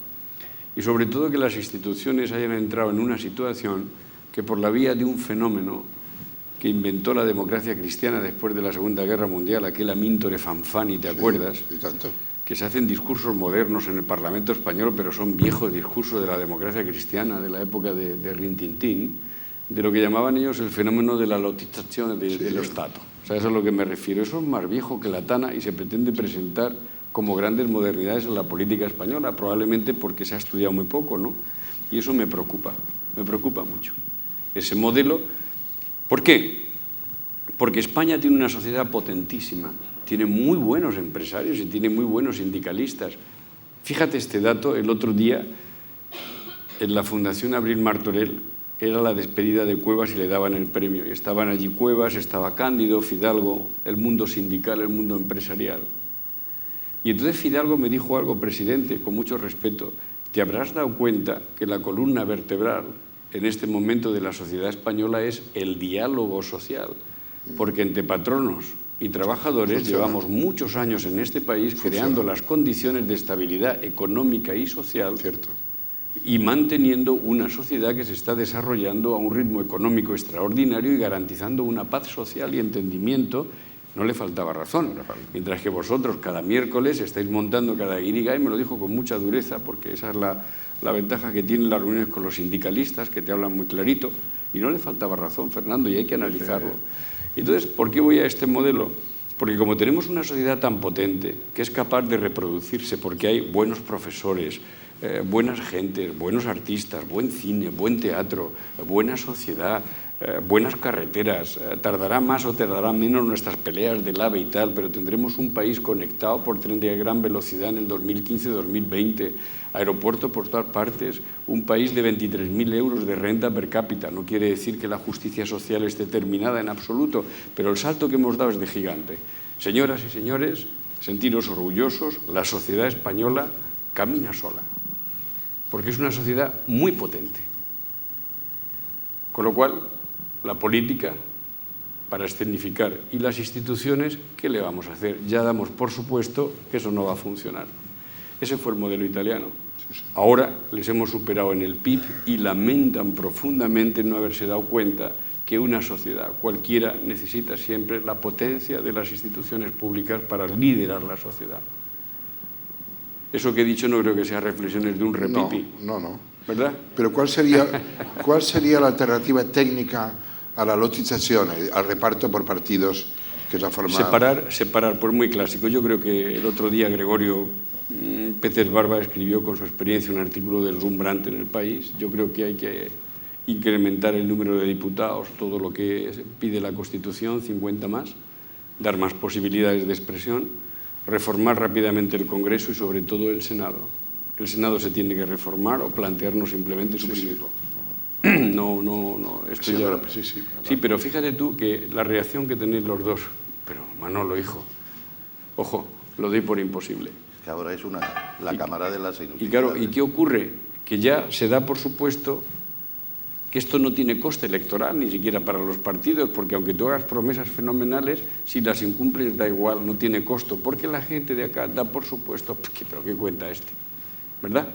Y sobre todo que las instituciones hayan entrado en una situación que por la vía de un fenómeno que inventó la democracia cristiana después de la Segunda Guerra Mundial, aquel Amintore Fanfani, ¿te acuerdas? Sí, tanto. que se hacen discursos modernos en el Parlamento español, pero son viejos discursos de la democracia cristiana, de la época de Rintintín, de lo que llamaban ellos el fenómeno de la lottizzazione dello Stato. O sea, eso es a lo que me refiero. Eso es más viejo que la tana y se pretende presentar como grandes modernidades en la política española, probablemente porque se ha estudiado muy poco, ¿no? Y eso me preocupa mucho. Ese modelo, ¿por qué? Porque España tiene una sociedad potentísima, tiene muy buenos empresarios y tiene muy buenos sindicalistas. Fíjate este dato, el otro día en la Fundación Abril Martorell era la despedida de Cuevas y le daban el premio. Y estaban allí Cuevas, estaba Cándido, Fidalgo, el mundo sindical, el mundo empresarial. Y entonces Fidalgo me dijo algo, presidente, con mucho respeto, te habrás dado cuenta que la columna vertebral en este momento de la sociedad española es el diálogo social, porque entre patronos y trabajadores llevamos muchos años en este país creando las condiciones de estabilidad económica y social. Cierto. Y manteniendo una sociedad que se está desarrollando a un ritmo económico extraordinario y garantizando una paz social y entendimiento. No le faltaba razón. Mientras que vosotros cada miércoles estáis montando cada guirigay, me lo dijo con mucha dureza, porque esa es la ventaja que tienen las reuniones con los sindicalistas, que te hablan muy clarito, y no le faltaba razón, Fernando, y hay que analizarlo. Entonces, ¿por qué voy a este modelo? Porque como tenemos una sociedad tan potente, que es capaz de reproducirse, porque hay buenos profesores, buenas gentes, buenos artistas, buen cine, buen teatro, buena sociedad, buenas carreteras, tardará más o tardará menos nuestras peleas del AVE y tal, pero tendremos un país conectado por tren de gran velocidad en el 2015-2020, aeropuerto por todas partes, un país de 23.000 euros de renta per cápita. No quiere decir que la justicia social esté terminada en absoluto, pero el salto que hemos dado es de gigante. Señoras y señores, sentiros orgullosos, la sociedad española camina sola, porque es una sociedad muy potente. Con lo cual, la política, para escenificar, y las instituciones, ¿qué le vamos a hacer? Ya damos por supuesto que eso no va a funcionar. Ese fue el modelo italiano. Ahora les hemos superado en el PIB y lamentan profundamente no haberse dado cuenta que una sociedad cualquiera necesita siempre la potencia de las instituciones públicas para liderar la sociedad. Eso que he dicho no creo que sea reflexiones de un repipi. No. ¿Verdad? Pero ¿cuál sería la alternativa técnica a la lotización, al reparto por partidos, que es la forma... Separar, pues muy clásico. Yo creo que el otro día Gregorio Pérez Barba escribió con su experiencia un artículo deslumbrante en El País. Yo creo que hay que incrementar el número de diputados, todo lo que pide la Constitución, 50 más, dar más posibilidades de expresión, reformar rápidamente el Congreso y sobre todo el Senado. El Senado se tiene que reformar o plantearnos simplemente suprimirlo. No, esto ya... Sí, pero fíjate tú que la reacción que tenéis los dos, pero Manolo, hijo, ojo, lo doy por imposible. Que ahora es la cámara de las inutilidades. Y claro, ¿y qué ocurre? Que ya se da por supuesto que esto no tiene coste electoral, ni siquiera para los partidos, porque aunque tú hagas promesas fenomenales, si las incumples da igual, no tiene costo, porque la gente de acá da por supuesto, pero ¿qué cuenta este? ¿Verdad?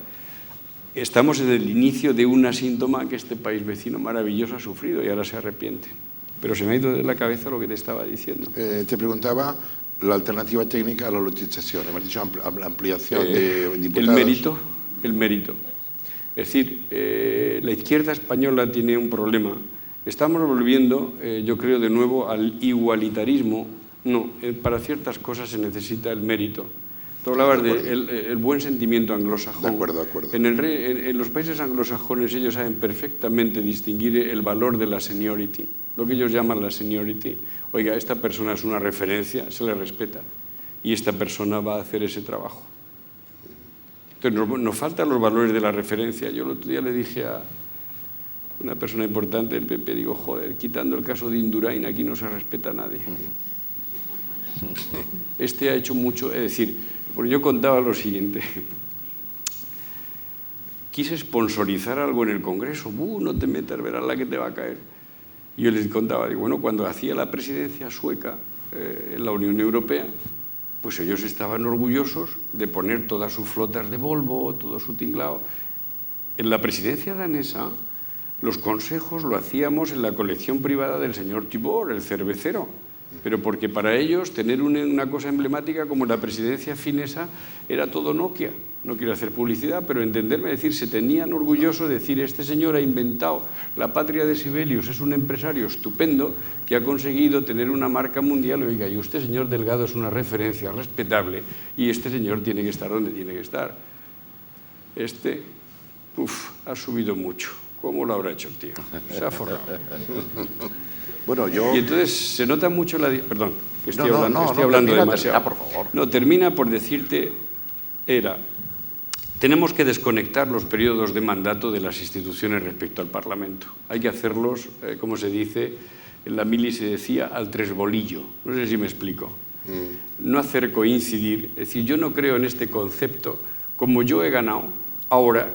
Estamos en el inicio de un síntoma que este país vecino maravilloso ha sufrido y ahora se arrepiente. Pero se me ha ido de la cabeza lo que te estaba diciendo. Te preguntaba la alternativa técnica a la lotización. Hemos dicho la ampliación de diputados. El mérito. Es decir, la izquierda española tiene un problema. Estamos volviendo, yo creo, de nuevo al igualitarismo. No, para ciertas cosas se necesita el mérito. Tú hablabas del buen sentimiento anglosajón. De acuerdo. En los países anglosajones ellos saben perfectamente distinguir el valor de la seniority, lo que ellos llaman la seniority. Oiga, esta persona es una referencia, se le respeta y esta persona va a hacer ese trabajo. Entonces nos faltan los valores de la referencia. Yo el otro día le dije a una persona importante del PP, digo, joder, quitando el caso de Indurain, aquí no se respeta a nadie. Este ha hecho mucho, es decir, porque yo contaba lo siguiente. Quise sponsorizar algo en el Congreso. No te metas, verás la que te va a caer. Y yo les contaba, digo, bueno, cuando hacía la presidencia sueca en la Unión Europea, pues ellos estaban orgullosos de poner todas sus flotas de Volvo, todo su tinglao. En la presidencia danesa, los consejos lo hacíamos en la colección privada del señor Tibor, el cervecero. pero porque para ellos tener una cosa emblemática como la presidencia finesa era todo Nokia. No quiero hacer publicidad, pero entenderme, decir, se tenían orgullosos de decir, este señor ha inventado la patria de Sibelius, es un empresario estupendo que ha conseguido tener una marca mundial. Oiga, y usted, señor Delgado, es una referencia respetable y este señor tiene que estar donde tiene que estar. Ha subido mucho. ¿Cómo lo habrá hecho el tío? Se ha forrado. Bueno, yo... Y entonces se nota mucho la... Perdón, que estoy hablando termina, demasiado. por favor. No, termina por decirte, tenemos que desconectar los periodos de mandato de las instituciones respecto al Parlamento. Hay que hacerlos, como se dice, en la mili se decía, al tresbolillo. No sé si me explico. No hacer coincidir. Es decir, yo no creo en este concepto. Como yo he ganado, ahora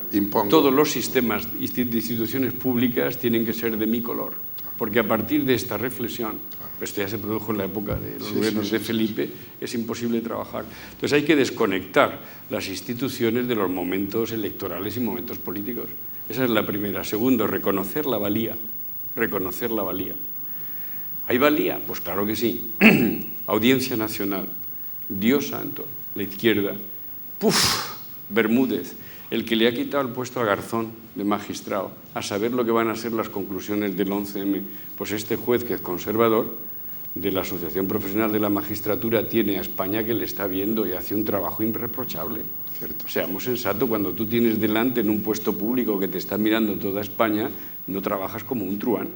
todos los sistemas de instituciones públicas tienen que ser de mi color. Porque a partir de esta reflexión, esto ya se produjo en la época de los gobiernos de Felipe, es imposible trabajar. Entonces hay que desconectar las instituciones de los momentos electorales y momentos políticos. Esa es la primera. Segundo, reconocer la valía. Reconocer la valía. ¿Hay valía? Pues claro que sí. Audiencia Nacional, Dios santo, la izquierda, Bermúdez, el que le ha quitado el puesto a Garzón de magistrado, a saber lo que van a ser las conclusiones del 11M. Pues este juez, que es conservador, de la Asociación Profesional de la Magistratura, tiene a España que le está viendo y hace un trabajo irreprochable. Cierto. Seamos sensatos, cuando tú tienes delante en un puesto público que te está mirando toda España, no trabajas como un truán.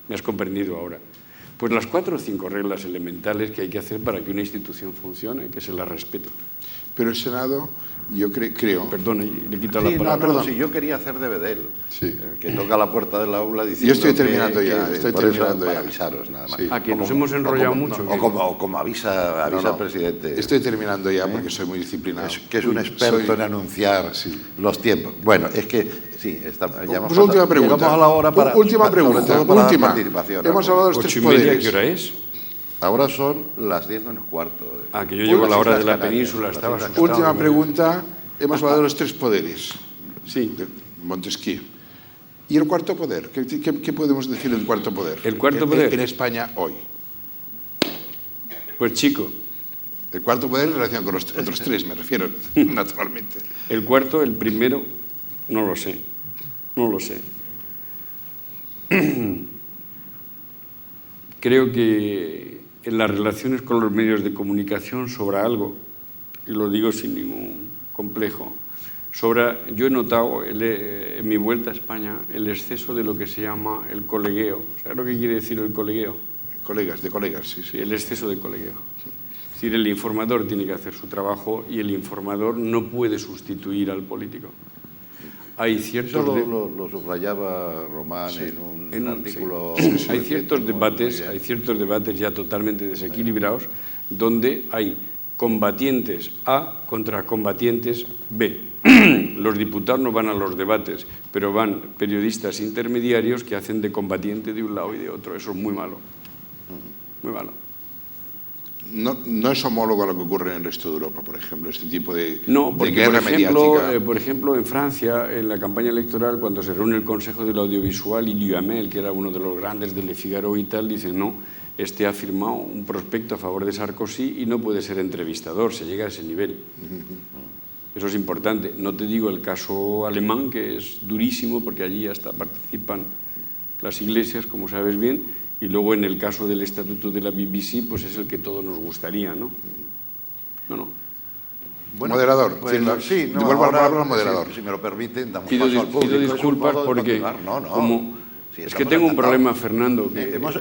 ¿Me has comprendido ahora? Pues las 4 o 5 reglas elementales que hay que hacer para que una institución funcione, que se las respeto. Pero el Senado, yo creo... Perdón, le he quitado la palabra. Perdón. Si yo quería hacer de Bedel, que toca la puerta del aula diciendo... Yo estoy terminando ya, para avisaros, nada más. Sí. Que nos hemos enrollado mucho. O como avisa el presidente. Estoy terminando ya porque soy muy disciplinado. Que es un experto en anunciar los tiempos. Bueno, es que sí, pues última pregunta. Llegamos a la hora para... Última pregunta. Sobre todo para última. la participación. Hemos hablado de los 3 poderes. ¿Qué hora es? Ahora son las 10 menos cuarto. Que yo llego a la hora de la península, estaba asustado. Última pregunta. Hemos hablado de los 3 poderes. Sí. De Montesquieu. ¿Y el cuarto poder? ¿Qué podemos decir del cuarto poder? ¿El cuarto poder? En España hoy. Pues chico. El cuarto poder en relación con los otros 3, me refiero, naturalmente. El cuarto, el primero, no lo sé. No lo sé. Creo que en las relaciones con los medios de comunicación sobra algo, y lo digo sin ningún complejo. Yo he notado en mi vuelta a España el exceso de lo que se llama el colegueo. ¿Sabes lo que quiere decir el colegueo? De colegas, sí. Sí, el exceso de colegueo. Es decir, el informador tiene que hacer su trabajo y el informador no puede sustituir al político. Hay ciertos... Eso lo subrayaba Román en un artículo... Hay ciertos debates ya totalmente desequilibrados donde hay combatientes A contra combatientes B. Los diputados no van a los debates, pero van periodistas intermediarios que hacen de combatiente de un lado y de otro. Eso es muy malo. Muy malo. No es homólogo a lo que ocurre en el resto de Europa, por ejemplo, este tipo de guerra mediática. Por ejemplo, en Francia, en la campaña electoral, cuando se reúne el Consejo del Audiovisual, y Duhamel, que era uno de los grandes de Le Figaro y tal, dice, no, ha firmado un prospecto a favor de Sarkozy y no puede ser entrevistador, se llega a ese nivel. Eso es importante. No te digo el caso alemán, que es durísimo, porque allí hasta participan las iglesias, como sabes bien. Y luego en el caso del estatuto de la BBC, pues es el que todos nos gustaría, ¿no? No. Bueno, moderador. Sí, devuelvo la palabra al moderador. Si me lo permiten, damos pido paso al público. Pido disculpas porque... es que tengo un problema, Fernando.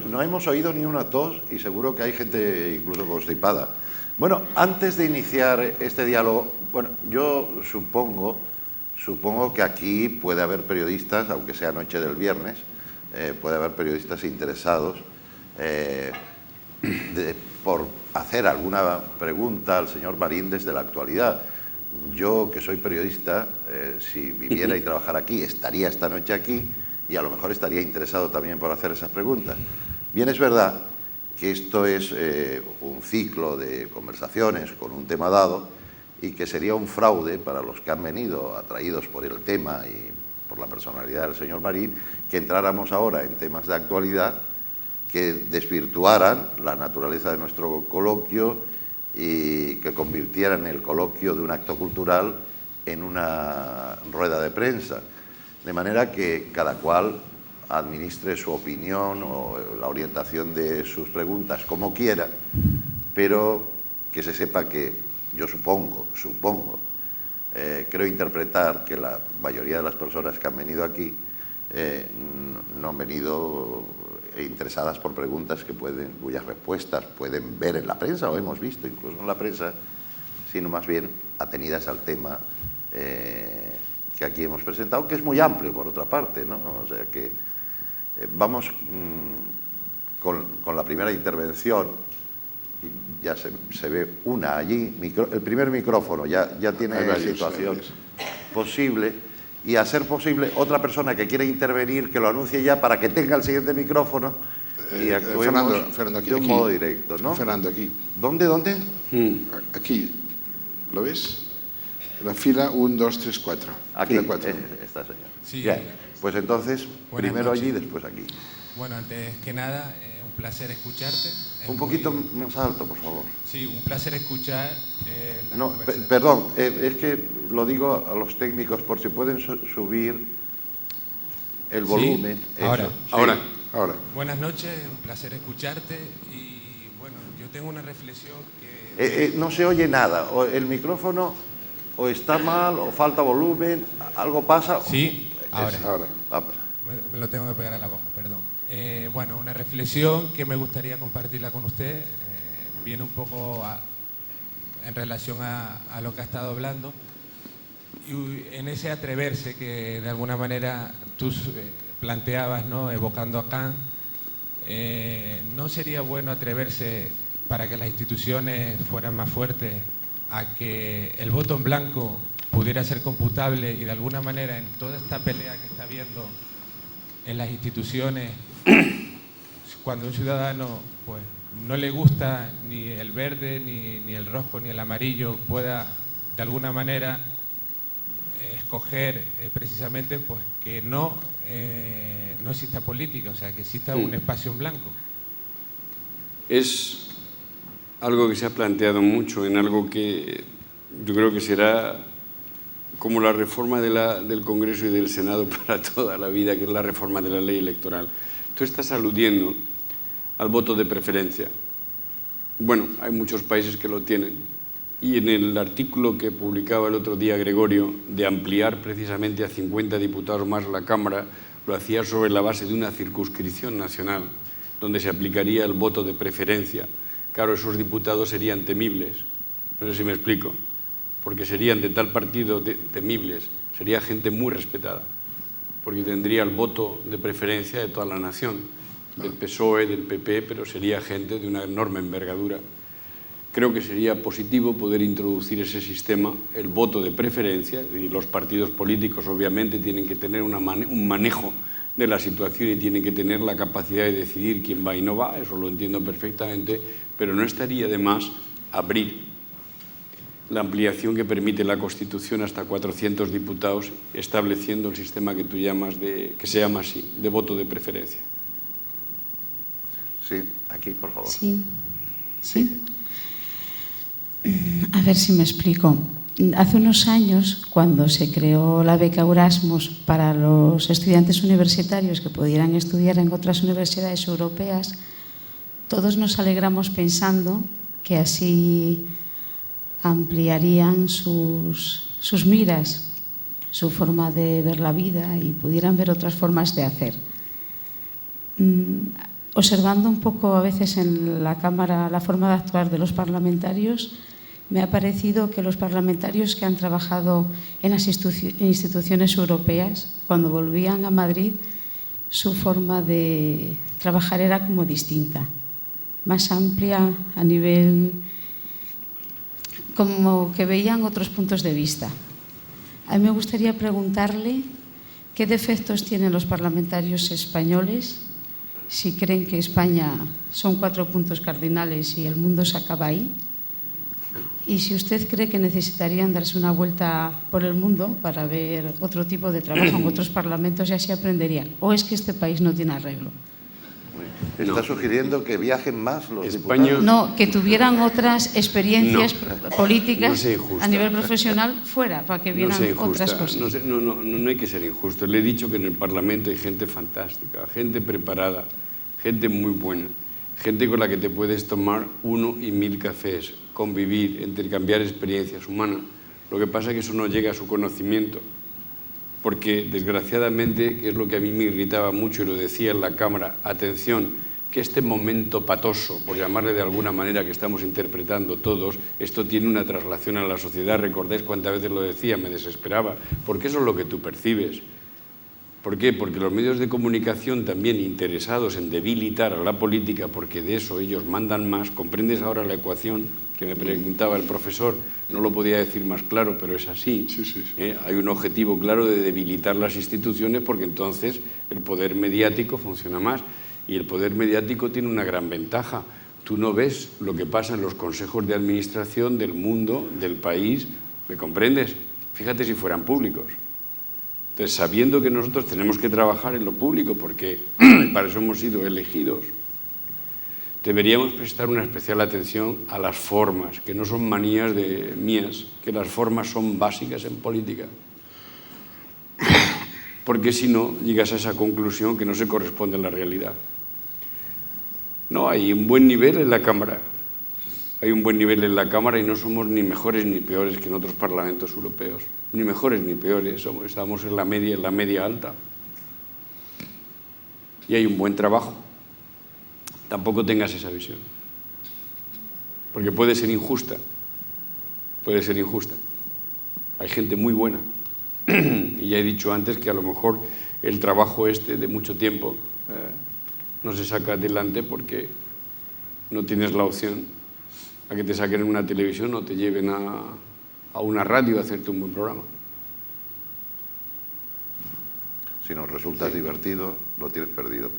No hemos oído ni una tos y seguro que hay gente incluso constipada. Bueno, antes de iniciar este diálogo, yo supongo que aquí puede haber periodistas, aunque sea noche del viernes, puede haber periodistas interesados por hacer alguna pregunta al señor Marín desde la actualidad. Yo, que soy periodista, si viviera y trabajara aquí, estaría esta noche aquí y a lo mejor estaría interesado también por hacer esas preguntas. Bien, es verdad que esto es un ciclo de conversaciones con un tema dado y que sería un fraude para los que han venido atraídos por el tema y por la personalidad del señor Marín, que entráramos ahora en temas de actualidad que desvirtuaran la naturaleza de nuestro coloquio y que convirtieran el coloquio de un acto cultural en una rueda de prensa, de manera que cada cual administre su opinión o la orientación de sus preguntas como quiera, pero que se sepa que yo supongo, creo interpretar que la mayoría de las personas que han venido aquí no han venido interesadas por preguntas cuyas respuestas pueden ver en la prensa o hemos visto incluso en la prensa, sino más bien atenidas al tema que aquí hemos presentado, que es muy amplio por otra parte, ¿no? O sea que vamos con la primera intervención, ya se ve una allí, el primer micrófono ya tiene situación posible, y a ser posible otra persona que quiera intervenir que lo anuncie ya para que tenga el siguiente micrófono y actuemos Fernando, aquí, de un modo directo, ¿no? Fernando, aquí. ¿Dónde? Aquí, ¿lo ves? La fila 1, 2, 3, 4. Aquí, Fila 4. esta señora. Sí. Bien, pues entonces, primero allí y después aquí. Bueno, antes que nada, un placer escucharte. Un poquito más alto, por favor. Sí, un placer escuchar la No, conversación. perdón, es que lo digo a los técnicos por si pueden subir el volumen. Sí, ahora. Eso, sí. Ahora. Buenas noches, un placer escucharte y bueno, yo tengo una reflexión que... No se oye nada, o el micrófono o está mal o falta volumen, algo pasa. Sí, ahora. Vamos. Me lo tengo que pegar a la boca, perdón. Bueno, una reflexión que me gustaría compartirla con usted, viene un poco en relación a lo que ha estado hablando, y en ese atreverse que de alguna manera tú planteabas, ¿no? Evocando a Kant, ¿no sería bueno atreverse para que las instituciones fueran más fuertes a que el voto en blanco pudiera ser computable y de alguna manera en toda esta pelea que está habiendo en las instituciones, cuando un ciudadano pues no le gusta ni el verde, ni el rojo, ni el amarillo, pueda de alguna manera escoger precisamente pues que no exista política, o sea, que exista un espacio en blanco? Es algo que se ha planteado mucho, en algo que yo creo que será como la reforma del Congreso y del Senado para toda la vida, que es la reforma de la ley electoral. Tú estás aludiendo al voto de preferencia. Bueno, hay muchos países que lo tienen. Y en el artículo que publicaba el otro día Gregorio, de ampliar precisamente a 50 diputados más la Cámara, lo hacía sobre la base de una circunscripción nacional, donde se aplicaría el voto de preferencia. Claro, esos diputados serían temibles. No sé si me explico. Porque serían de tal partido temibles, sería gente muy respetada, porque tendría el voto de preferencia de toda la nación, del PSOE, del PP, pero sería gente de una enorme envergadura. Creo que sería positivo poder introducir ese sistema, el voto de preferencia, y los partidos políticos obviamente tienen que tener un manejo de la situación y tienen que tener la capacidad de decidir quién va y no va, eso lo entiendo perfectamente, pero no estaría de más abrir la ampliación que permite la Constitución hasta 400 diputados, estableciendo el sistema que tú llamas, que se llama así, de voto de preferencia. Sí, aquí, por favor. Sí. A ver si me explico. Hace unos años, cuando se creó la beca Erasmus para los estudiantes universitarios que pudieran estudiar en otras universidades europeas, todos nos alegramos pensando que así ampliarían sus miras, su forma de ver la vida y pudieran ver otras formas de hacer. Observando un poco a veces en la Cámara la forma de actuar de los parlamentarios, me ha parecido que los parlamentarios que han trabajado en las instituciones europeas, cuando volvían a Madrid, su forma de trabajar era como distinta, más amplia a nivel, como que veían otros puntos de vista. A mí me gustaría preguntarle qué defectos tienen los parlamentarios españoles, si creen que España son 4 puntos cardinales y el mundo se acaba ahí, y si usted cree que necesitarían darse una vuelta por el mundo para ver otro tipo de trabajo en otros parlamentos y así aprenderían, o es que este país no tiene arreglo. ¿Está sugiriendo que viajen más los España... diputados? No, que tuvieran otras experiencias políticas no sea injusta. a nivel profesional fuera, para que vieran otras cosas. No hay que ser injusto. Le he dicho que en el Parlamento hay gente fantástica, gente preparada, gente muy buena, gente con la que te puedes tomar 1 y 1000 cafés, convivir, intercambiar experiencias humanas. Lo que pasa es que eso no llega a su conocimiento, porque desgraciadamente, que es lo que a mí me irritaba mucho y lo decía en la Cámara, atención, que este momento patoso, por llamarle de alguna manera, que estamos interpretando todos, esto tiene una traslación a la sociedad. ¿Recordáis cuántas veces lo decía? Me desesperaba, porque eso es lo que tú percibes. ¿Por qué? Porque los medios de comunicación también interesados en debilitar a la política, porque de eso ellos mandan más. ¿Comprendes ahora la ecuación que me preguntaba el profesor? No lo podía decir más claro, pero es así. Sí. Hay un objetivo claro de debilitar las instituciones, porque entonces el poder mediático funciona más. Y el poder mediático tiene una gran ventaja. Tú no ves lo que pasa en los consejos de administración del mundo, del país. ¿Me comprendes? Fíjate si fueran públicos. Entonces, sabiendo que nosotros tenemos que trabajar en lo público, porque para eso hemos sido elegidos, deberíamos prestar una especial atención a las formas, que no son manías mías, que las formas son básicas en política. Porque si no, llegas a esa conclusión que no se corresponde a la realidad. No, hay un buen nivel en la Cámara. Hay un buen nivel en la Cámara y no somos ni mejores ni peores que en otros parlamentos europeos. Ni mejores ni peores, estamos en la media alta. Y hay un buen trabajo. Tampoco tengas esa visión. Porque puede ser injusta. Puede ser injusta. Hay gente muy buena. Y ya he dicho antes que a lo mejor el trabajo de mucho tiempo no se saca adelante porque no tienes la opción a que te saquen en una televisión o te lleven a una radio a hacerte un buen programa. Si nos resultas divertido, lo tienes perdido.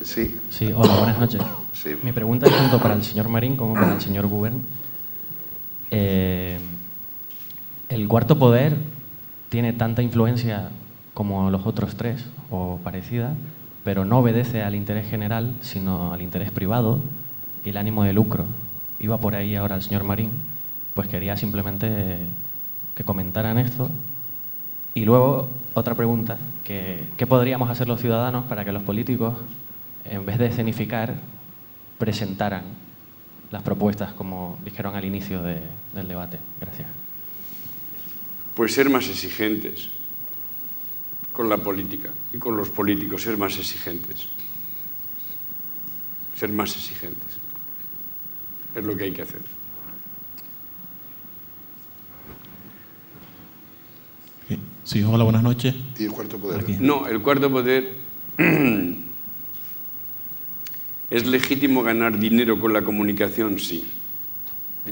Sí. Sí, hola, buenas noches. Sí. Mi pregunta es tanto para el señor Marín como para el señor Gubern. El cuarto poder tiene tanta influencia como los otros tres, o parecida, pero no obedece al interés general, sino al interés privado y el ánimo de lucro. Iba por ahí ahora el señor Marín, pues quería simplemente que comentaran esto. Y luego, otra pregunta, ¿qué podríamos hacer los ciudadanos para que los políticos, en vez de escenificar, presentaran las propuestas como dijeron al inicio del debate? Gracias. Pues ser más exigentes con la política y con los políticos, ser más exigentes. Ser más exigentes. Es lo que hay que hacer. Sí, hola, buenas noches. ¿Y el cuarto poder? Aquí. No, el cuarto poder es legítimo ganar dinero con la comunicación, sí.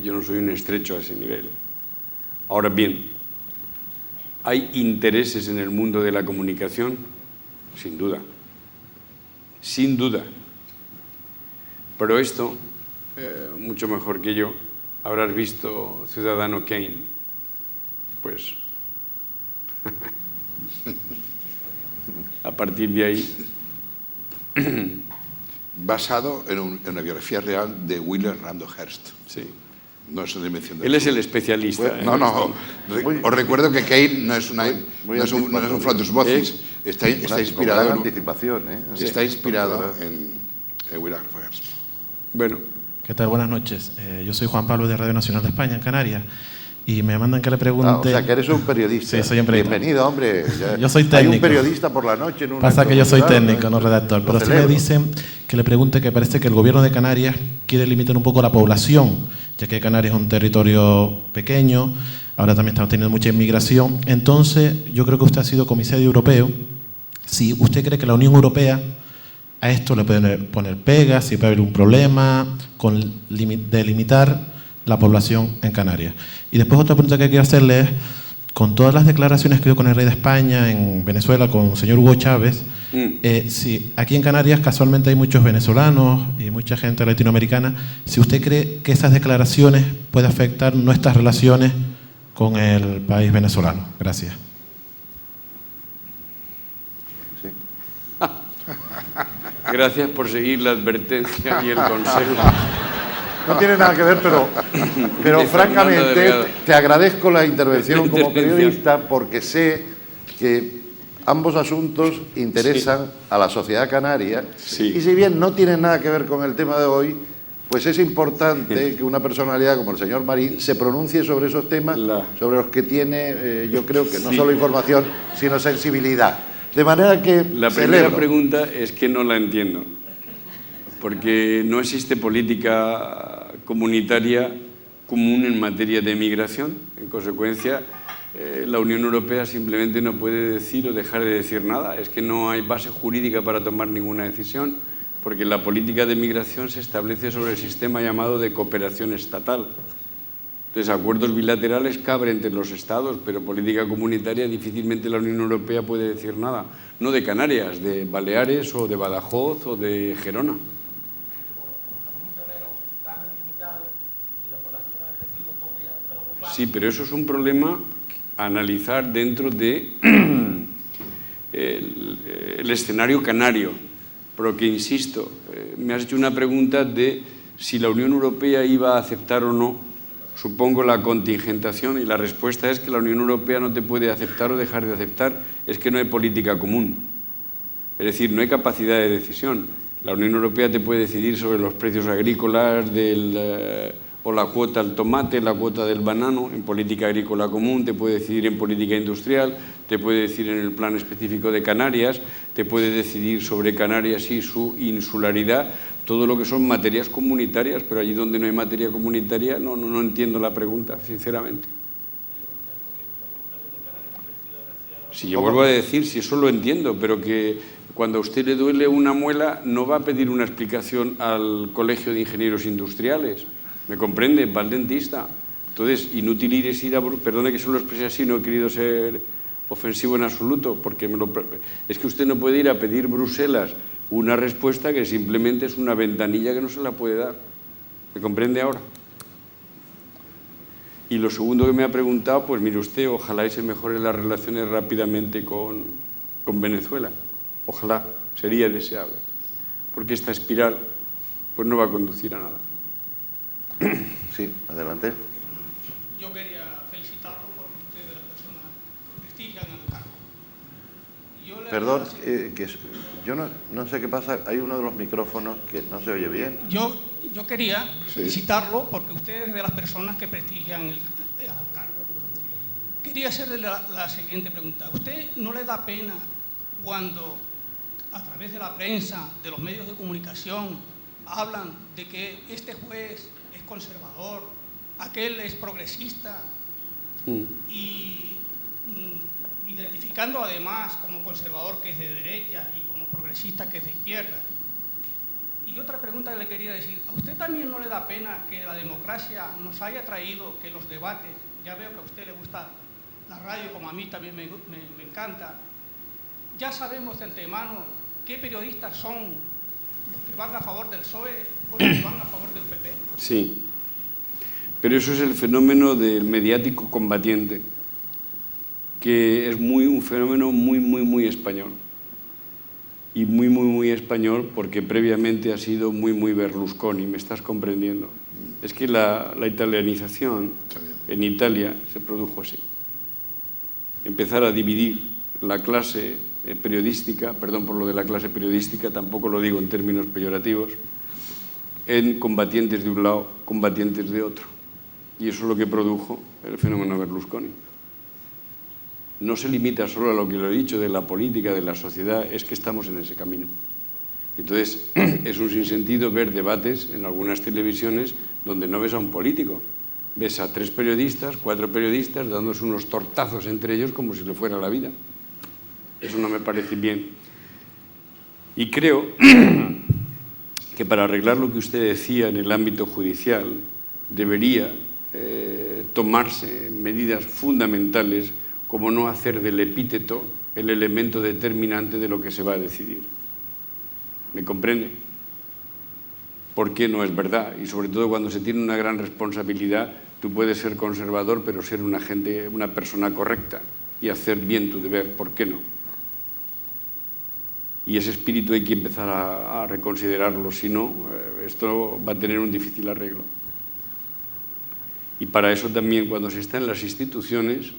Yo no soy un estrecho a ese nivel. Ahora bien, ¿hay intereses en el mundo de la comunicación? Sin duda. Sin duda. Pero esto, mucho mejor que yo, habrás visto Ciudadano Kane. Pues, a partir de ahí... Basado en una biografía real de William Randolph Hearst. Sí. No es una invención de... Él es el especialista. Bueno, no. Os recuerdo que Kane no es un flatus vocis. Está inspirado gran anticipación, Está inspirado en William Randolph Hearst. Bueno. ¿Qué tal? Buenas noches. Yo soy Juan Pablo de Radio Nacional de España, en Canarias. Y me mandan que le pregunte... o sea, que eres un periodista. Sí, soy un periodista. Bienvenido, hombre. Yo soy técnico. Hay un periodista por la noche en una... Pasa que yo soy técnico, no redactor. Pero sí me celebro. dicen que le pregunte que parece que el gobierno de Canarias quiere limitar un poco la población, ya que Canarias es un territorio pequeño, ahora también estamos teniendo mucha inmigración. Entonces, yo creo que usted ha sido comisario europeo. Si usted cree que la Unión Europea a esto le puede poner pegas, si puede haber un problema de limitar la población en Canarias. Y después otra pregunta que quiero hacerle es, con todas las declaraciones que dio con el rey de España en Venezuela, con el señor Hugo Chávez, si aquí en Canarias casualmente hay muchos venezolanos y mucha gente latinoamericana, si usted cree que esas declaraciones pueden afectar nuestras relaciones con el país venezolano. Gracias. Sí. Gracias por seguir la advertencia y el consejo. No tiene nada que ver, pero francamente te agradezco la intervención como periodista porque sé que ambos asuntos interesan a la sociedad canaria y si bien no tienen nada que ver con el tema de hoy, pues es importante que una personalidad como el señor Marín se pronuncie sobre esos temas, sobre los que tiene, yo creo que no solo información, sino sensibilidad. De manera que la primera pregunta es que no la entiendo, porque no existe política comunitaria común en materia de migración. En consecuencia, la Unión Europea simplemente no puede decir o dejar de decir nada. Es que no hay base jurídica para tomar ninguna decisión, porque la política de migración se establece sobre el sistema llamado de cooperación estatal. Entonces, acuerdos bilaterales caben entre los Estados, pero política comunitaria difícilmente la Unión Europea puede decir nada. No de Canarias, de Baleares o de Badajoz o de Gerona. Sí, pero eso es un problema a analizar dentro de el escenario canario. Pero que, insisto, me has hecho una pregunta de si la Unión Europea iba a aceptar o no, supongo, la contingentación, y la respuesta es que la Unión Europea no te puede aceptar o dejar de aceptar, es que no hay política común. Es decir, no hay capacidad de decisión. La Unión Europea te puede decidir sobre los precios agrícolas o la cuota del tomate, la cuota del banano en política agrícola común, te puede decidir en política industrial, te puede decidir en el plan específico de Canarias, te puede decidir sobre Canarias y su insularidad, todo lo que son materias comunitarias, pero allí donde no hay materia comunitaria no entiendo la pregunta, sinceramente. Si yo vuelvo a decir, si eso lo entiendo, pero que cuando a usted le duele una muela no va a pedir una explicación al Colegio de Ingenieros Industriales. ¿Me comprende? Va al dentista. Entonces, inútil ir a... Perdone que se lo exprese así, no he querido ser ofensivo en absoluto, porque es que usted no puede ir a pedir Bruselas una respuesta que simplemente es una ventanilla que no se la puede dar. ¿Me comprende ahora? Y lo segundo que me ha preguntado, pues mire usted, ojalá y se mejoren las relaciones rápidamente con Venezuela. Ojalá, sería deseable. Porque esta espiral pues no va a conducir a nada. Sí, adelante. Yo quería felicitarlo porque usted es de las personas que prestigian el cargo. Perdón, yo no sé qué pasa, hay uno de los micrófonos que no se oye bien. Yo quería felicitarlo porque usted es de las personas que prestigian el cargo. Quería hacerle la siguiente pregunta. ¿A usted no le da pena cuando a través de la prensa, de los medios de comunicación, hablan de que este juez es conservador, aquel es progresista, y identificando además como conservador que es de derecha y como progresista que es de izquierda? Y otra pregunta que le quería decir, ¿a usted también no le da pena que la democracia nos haya traído que los debates, ya veo que a usted le gusta la radio como a mí también me encanta, ya sabemos de antemano qué periodistas son los que van a favor del PSOE o los que van a favor del PP? Sí, pero eso es el fenómeno del mediático combatiente, que es un fenómeno muy español. Y muy español porque previamente ha sido muy Berlusconi, ¿me estás comprendiendo? Es que la italianización en Italia se produjo así. Empezar a dividir la clase periodística, perdón por lo de la clase periodística, tampoco lo digo en términos peyorativos, en combatientes de un lado, combatientes de otro. Y eso es lo que produjo el fenómeno Berlusconi. No se limita solo a lo que lo he dicho de la política, de la sociedad, es que estamos en ese camino. Entonces, es un sinsentido ver debates en algunas televisiones donde no ves a un político. Ves a 3 periodistas, 4 periodistas dándose unos tortazos entre ellos como si le fuera la vida. Eso no me parece bien. Y creo que para arreglar lo que usted decía en el ámbito judicial, debería tomarse medidas fundamentales como no hacer del epíteto el elemento determinante de lo que se va a decidir. ¿Me comprende? Porque no es verdad. Y sobre todo cuando se tiene una gran responsabilidad, tú puedes ser conservador, pero ser una persona correcta y hacer bien tu deber. ¿Por qué no? y ese espíritu hay que empezar a reconsiderarlo, si no, esto va a tener un difícil arreglo. Y para eso también, cuando se está en las instituciones,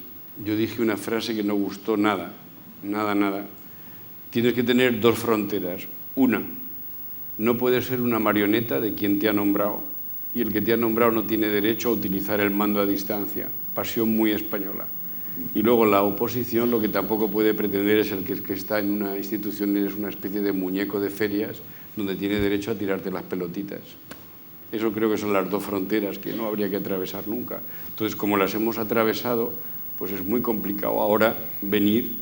yo dije una frase que no gustó nada. Tienes que tener dos fronteras. Una, no puedes ser una marioneta de quien te ha nombrado, y el que te ha nombrado no tiene derecho a utilizar el mando a distancia. Pasión muy española. Y luego la oposición lo que tampoco puede pretender es el que está en una institución, es una especie de muñeco de ferias donde tiene derecho a tirarte las pelotitas. Eso creo que son las dos fronteras que no habría que atravesar nunca. Entonces, como las hemos atravesado, pues es muy complicado ahora venir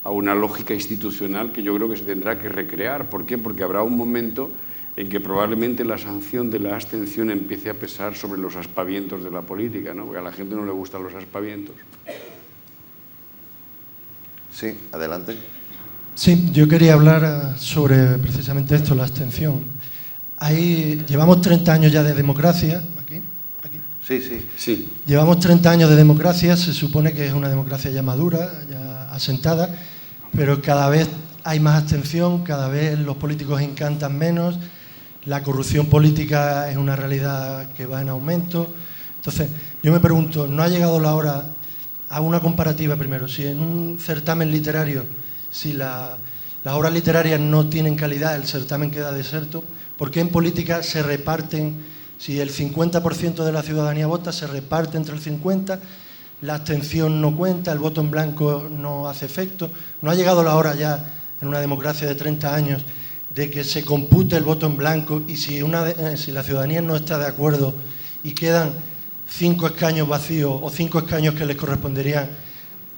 a una lógica institucional que yo creo que se tendrá que recrear. ¿Por qué? Porque habrá un momento en que probablemente la sanción de la abstención empiece a pesar sobre los aspavientos de la política, ¿no? Porque a la gente no le gustan los aspavientos. Sí, adelante. Sí, yo quería hablar sobre precisamente esto, la abstención. Llevamos 30 años ya de democracia. ¿Aquí? Sí. Llevamos 30 años de democracia, se supone que es una democracia ya madura, ya asentada, pero cada vez hay más abstención, cada vez los políticos encantan menos, la corrupción política es una realidad que va en aumento. Entonces, yo me pregunto, ¿no ha llegado la hora? Hago una comparativa primero. Si en un certamen literario, si las obras literarias no tienen calidad, el certamen queda deserto, ¿por qué en política se reparten, si el 50% de la ciudadanía vota, se reparte entre el 50%, la abstención no cuenta, el voto en blanco no hace efecto? ¿No ha llegado la hora ya, en una democracia de 30 años, de que se compute el voto en blanco y si la ciudadanía no está de acuerdo y quedan 5 escaños vacíos o 5 escaños que les corresponderían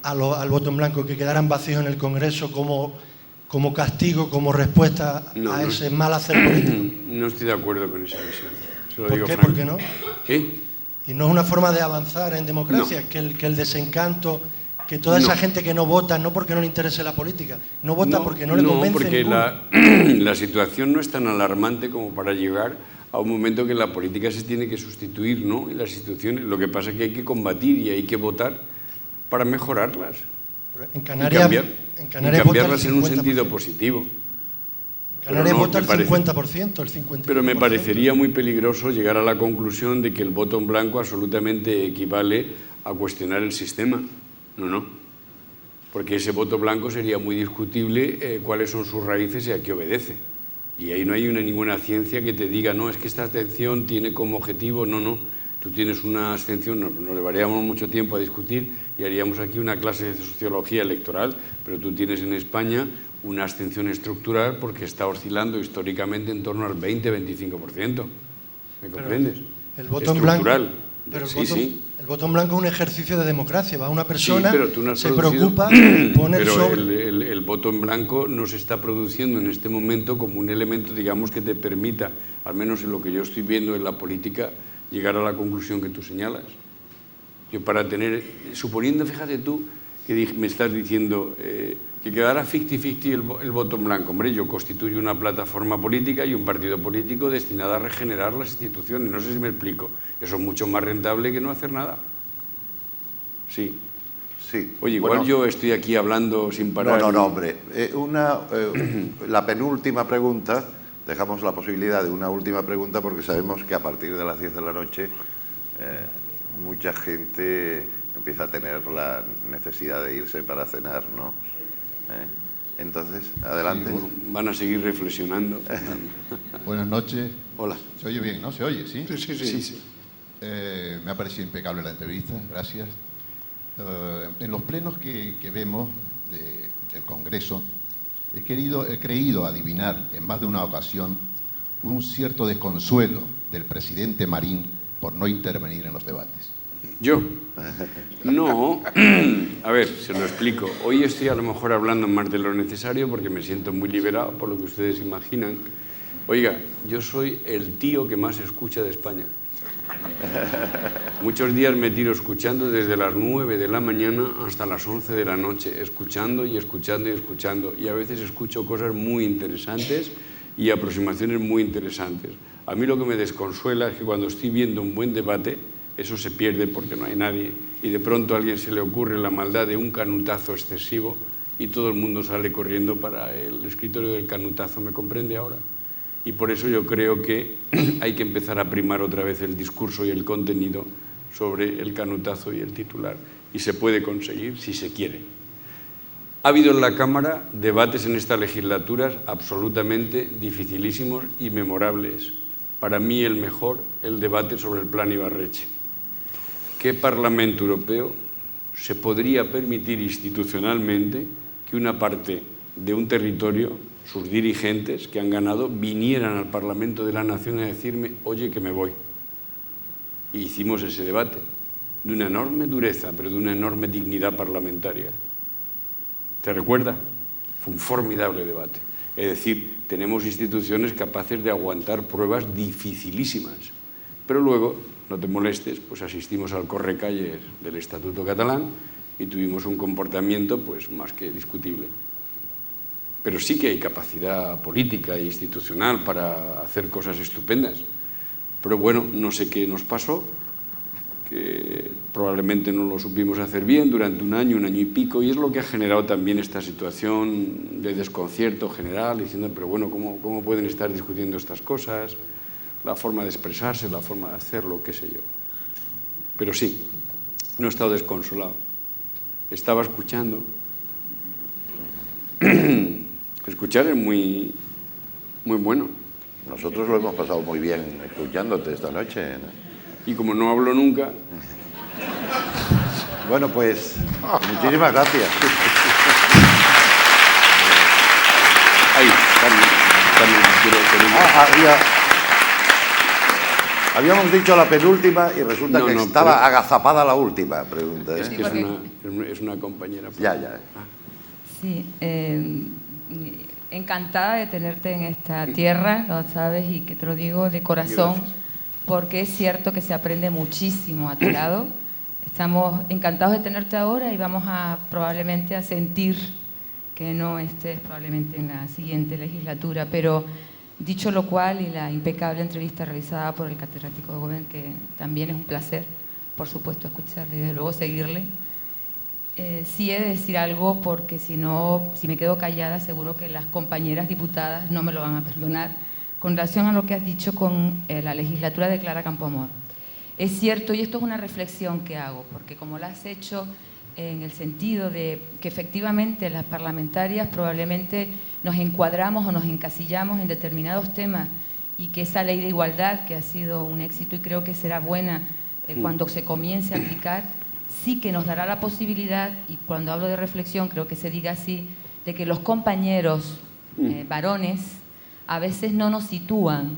al voto en blanco, que quedaran vacíos en el Congreso como castigo, como respuesta a ese mal hacer político? No estoy de acuerdo con esa visión. ¿Por qué? ¿Por qué no? ¿Qué? Y no es una forma de avanzar en democracia, que el desencanto, que toda esa gente que no vota, no porque no le interese la política, no vota porque no le convence. No, porque la situación no es tan alarmante como para llegar a un momento que la política se tiene que sustituir, ¿no? Y las instituciones, lo que pasa es que hay que combatir y hay que votar para mejorarlas. En Canarias, y cambiarlas en un sentido positivo. Canarias vota el 50%, el 51%. Pero me parecería muy peligroso llegar a la conclusión de que el voto en blanco absolutamente equivale a cuestionar el sistema. No. Porque ese voto blanco sería muy discutible cuáles son sus raíces y a qué obedece. Y ahí no hay ninguna ciencia que te diga, no, es que esta abstención tiene como objetivo, no. Tú tienes una abstención, nos llevaríamos mucho tiempo a discutir y haríamos aquí una clase de sociología electoral, pero tú tienes en España una abstención estructural porque está oscilando históricamente en torno al 20-25%. ¿Me comprendes? El voto en blanco. Pero el voto en blanco es un ejercicio de democracia. Va una persona, se preocupa, pone sobre... el voto en blanco no se está produciendo en este momento como un elemento, digamos, que te permita, al menos en lo que yo estoy viendo en la política, llegar a la conclusión que tú señalas. Yo para tener, suponiendo, fíjate tú, que me estás diciendo que quedara 50-50 el voto en blanco. Hombre, yo constituyo una plataforma política y un partido político destinado a regenerar las instituciones. No sé si me explico. Eso es mucho más rentable que no hacer nada. Sí. Oye, igual yo estoy aquí hablando sin parar. No, hombre. La penúltima pregunta, dejamos la posibilidad de una última pregunta porque sabemos que a partir de las 10 de la noche mucha gente empieza a tener la necesidad de irse para cenar, ¿no? Entonces, adelante. Sí, van a seguir reflexionando. Buenas noches. Hola. ¿Se oye bien, no? ¿Se oye? Sí. Sí. Me ha parecido impecable la entrevista, gracias. En los plenos que vemos del Congreso, he creído adivinar en más de una ocasión un cierto desconsuelo del presidente Marín por no intervenir en los debates. ¿Yo? No. A ver, se lo explico. Hoy estoy a lo mejor hablando más de lo necesario porque me siento muy liberado por lo que ustedes imaginan. Oiga, yo soy el tío que más escucha de España. Muchos días me tiro escuchando desde las 9 de la mañana hasta las 11 de la noche, escuchando y escuchando y escuchando. Y a veces escucho cosas muy interesantes y aproximaciones muy interesantes. A mí lo que me desconsuela es que cuando estoy viendo un buen debate, eso se pierde porque no hay nadie y de pronto a alguien se le ocurre la maldad de un canutazo excesivo y todo el mundo sale corriendo para el escritorio del canutazo, ¿me comprende ahora? Y por eso yo creo que hay que empezar a primar otra vez el discurso y el contenido sobre el canutazo y el titular. Y se puede conseguir si se quiere. Ha habido en la Cámara debates en esta legislatura absolutamente dificilísimos y memorables. Para mí el mejor, el debate sobre el Plan Ibarretxe. ¿Qué Parlamento Europeo se podría permitir institucionalmente que una parte de un territorio, sus dirigentes que han ganado, vinieran al Parlamento de la Nación a decirme, oye, que me voy? Y hicimos ese debate, de una enorme dureza, pero de una enorme dignidad parlamentaria. ¿Te recuerda? Fue un formidable debate. Es decir, tenemos instituciones capaces de aguantar pruebas dificilísimas. Pero luego, no te molestes, pues asistimos al correcalles del Estatuto Catalán y tuvimos un comportamiento pues más que discutible. Pero sí que hay capacidad política e institucional para hacer cosas estupendas. Pero bueno, no sé qué nos pasó, que probablemente no lo supimos hacer bien durante un año y pico, y es lo que ha generado también esta situación de desconcierto general, diciendo, pero bueno, ¿cómo pueden estar discutiendo estas cosas? La forma de expresarse, la forma de hacerlo, qué sé yo. Pero sí, no he estado desconsolado. Estaba escuchando. Escuchar es muy bueno. Nosotros lo hemos pasado muy bien escuchándote esta noche, ¿no? Y como no hablo nunca... Bueno, pues, muchísimas gracias. Ahí, habíamos dicho la penúltima y resulta que estaba agazapada la última pregunta. Es que es una compañera. Ya. Sí, encantada de tenerte en esta tierra, lo sabes, y que te lo digo de corazón. Gracias. Porque es cierto que se aprende muchísimo a tu lado. Estamos encantados de tenerte ahora y vamos probablemente a sentir que no estés probablemente en la siguiente legislatura, pero dicho lo cual, y la impecable entrevista realizada por el catedrático de Gobern, que también es un placer, por supuesto, escucharle y desde luego seguirle, sí he de decir algo porque si me quedo callada seguro que las compañeras diputadas no me lo van a perdonar, con relación a lo que has dicho con la legislatura de Clara Campoamor. Es cierto, y esto es una reflexión que hago, porque como la has hecho en el sentido de que efectivamente las parlamentarias probablemente nos encuadramos o nos encasillamos en determinados temas y que esa ley de igualdad, que ha sido un éxito y creo que será buena cuando se comience a aplicar, sí que nos dará la posibilidad, y cuando hablo de reflexión creo que se diga así, de que los compañeros varones a veces no nos sitúan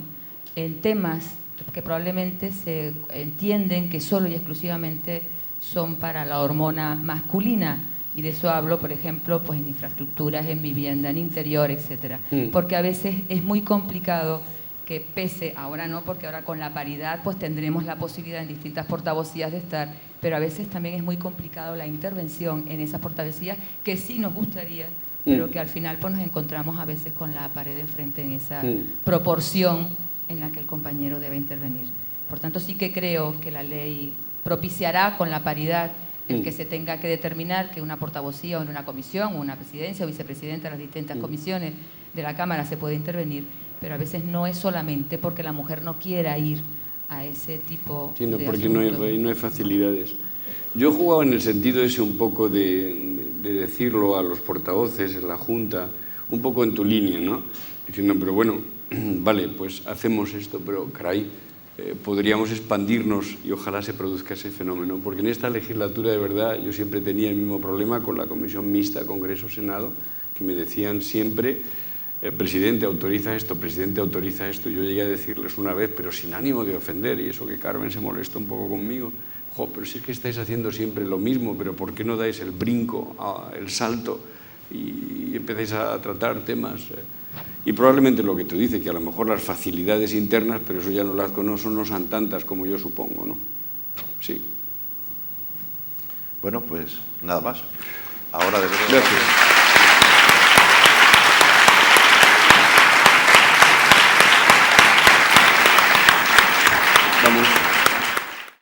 en temas que probablemente se entienden que solo y exclusivamente son para la hormona masculina. Y de eso hablo, por ejemplo, pues en infraestructuras, en vivienda, en interior, etc. Porque a veces es muy complicado que pese, ahora no, porque ahora con la paridad pues tendremos la posibilidad en distintas portavocías de estar, pero a veces también es muy complicado la intervención en esas portavocías que sí nos gustaría, pero que al final pues nos encontramos a veces con la pared enfrente en esa proporción en la que el compañero debe intervenir. Por tanto, sí que creo que la ley propiciará con la paridad el que se tenga que determinar que una portavocía o en una comisión, o una presidencia o vicepresidenta de las distintas comisiones de la Cámara se puede intervenir, pero a veces no es solamente porque la mujer no quiera ir a ese tipo de porque asuntos. no hay facilidades. Yo he jugado en el sentido ese un poco de decirlo a los portavoces en la Junta, un poco en tu línea, ¿no? Diciendo, pero bueno, vale, pues hacemos esto, pero caray, podríamos expandirnos y ojalá se produzca ese fenómeno, porque en esta legislatura de verdad yo siempre tenía el mismo problema con la comisión mixta, Congreso-Senado, que me decían siempre, presidente, autoriza esto, presidente, autoriza esto. Yo llegué a decirles una vez, pero sin ánimo de ofender, y eso que Carmen se molesta un poco conmigo, pero si es que estáis haciendo siempre lo mismo, pero ¿por qué no dais el brinco, el salto y empezáis a tratar temas? Y probablemente lo que tú dices, que a lo mejor las facilidades internas, pero eso ya no las conozco, no son tantas como yo supongo, ¿no? Sí. Bueno, pues nada más. Ahora de verdad. Gracias.